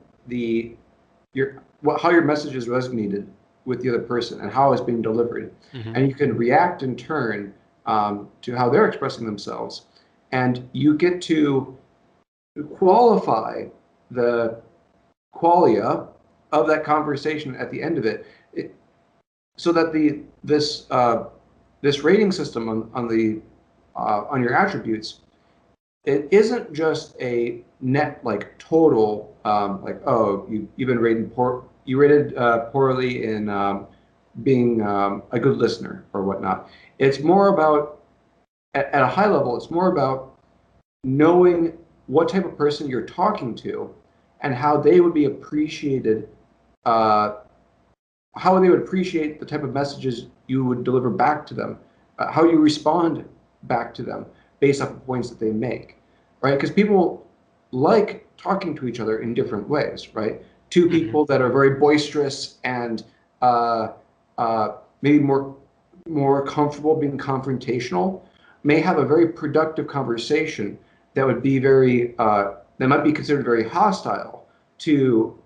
how your message is resonated with the other person and how it's being delivered, and you can react in turn to how they're expressing themselves, and you get to qualify the qualia of that conversation at the end of it, so that this rating system on your attributes, it isn't just a net like total, like, oh, you've been rated poor, you rated poorly in being a good listener or whatnot. It's more about, at a high level, it's more about knowing what type of person you're talking to and how they would be appreciated, uh, how they would appreciate the type of messages you would deliver back to them, how you respond back to them based off of points that they make, right? Because people like talking to each other in different ways, right? Two people that are very boisterous and uh, maybe more comfortable being confrontational may have a very productive conversation that would be that might be considered very hostile to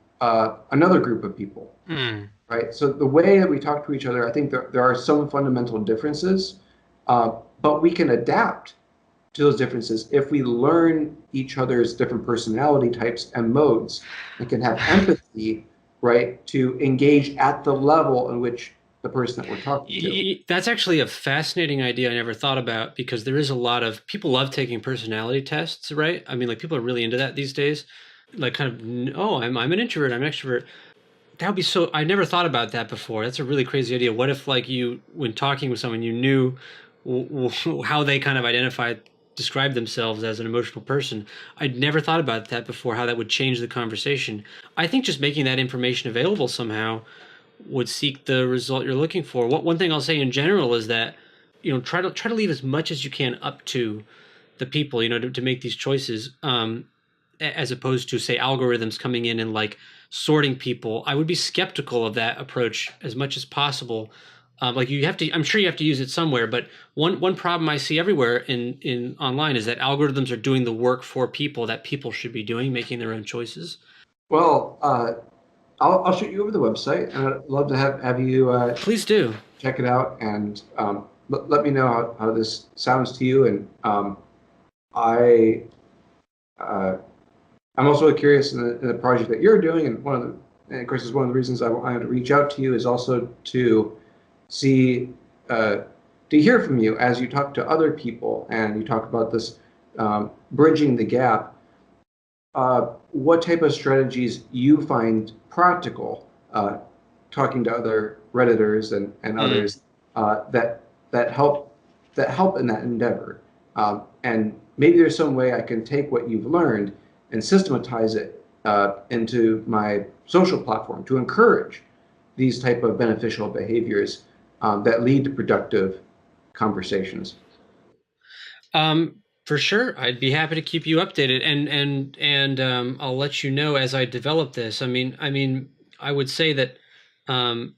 another group of people, right? So the way that we talk to each other, I think there are some fundamental differences, but we can adapt to those differences if we learn each other's different personality types and modes and can have empathy, right, to engage at the level in which the person that we're talking to. That's actually a fascinating idea I never thought about, because there is a lot of people love taking personality tests, right? I mean, like people are really into that these days. Like kind of, oh, I'm an introvert, I'm an extrovert. That would be so. I never thought about that before. That's a really crazy idea. What if, like, when talking with someone, you knew how they kind of describe themselves as an emotional person? I'd never thought about that before. How that would change the conversation. I think just making that information available somehow would seek the result you're looking for. One thing I'll say in general is that try to leave as much as you can up to the people, to make these choices, as opposed to, say, algorithms coming in and like sorting people. I would be skeptical of that approach as much as possible. Like you have to, I'm sure you have to use it somewhere, but one problem I see everywhere in online is that algorithms are doing the work for people that people should be doing, making their own choices. Well, I'll shoot you over the website, and I'd love to have you Please do. check it out and let me know how this sounds to you. And I uh, I'm also curious in the project that you're doing, and and of course, is one of the reasons I wanted to reach out to you is also to see, to hear from you as you talk to other people and you talk about this, bridging the gap. What type of strategies you find practical, talking to other Redditors and others, that help in that endeavor. And maybe there's some way I can take what you've learned and systematize it into my social platform to encourage these type of beneficial behaviors that lead to productive conversations. For sure, I'd be happy to keep you updated, and I'll let you know as I develop this. I would say that, um,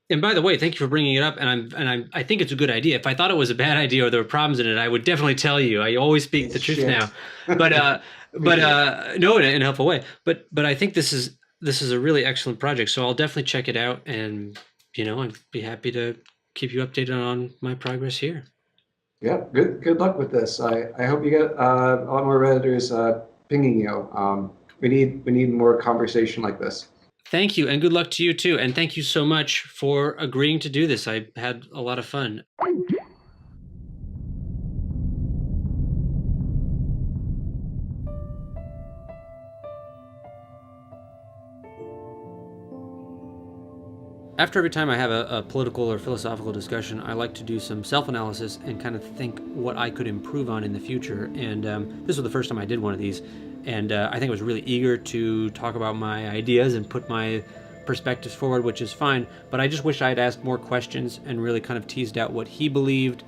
and by the way, thank you for bringing it up. I think it's a good idea. If I thought it was a bad idea or there were problems in it, I would definitely tell you. I always speak the truth Share. now, but no, in a helpful way. But I think this is a really excellent project. So I'll definitely check it out, and I'd be happy to keep you updated on my progress here. Yeah, good luck with this. I hope you get a lot more Redditors pinging you. We need more conversation like this. Thank you, and good luck to you too. And thank you so much for agreeing to do this. I had a lot of fun. After every time I have a political or philosophical discussion, I like to do some self analysis and kind of think what I could improve on in the future. And this was the first time I did one of these. And I think I was really eager to talk about my ideas and put my perspectives forward, which is fine. But I just wish I had asked more questions and really kind of teased out what he believed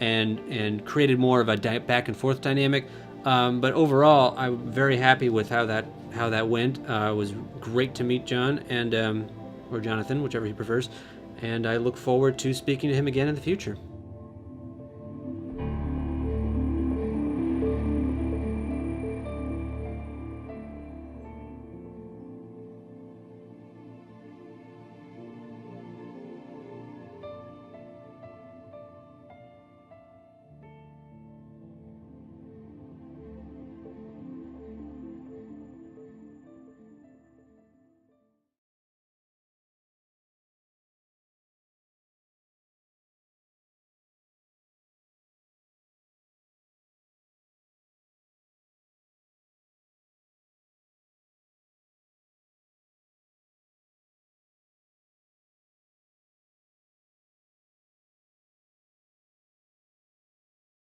and created more of a back and forth dynamic. But overall, I'm very happy with how that went. It was great to meet John and or Jonathan, whichever he prefers. And I look forward to speaking to him again in the future.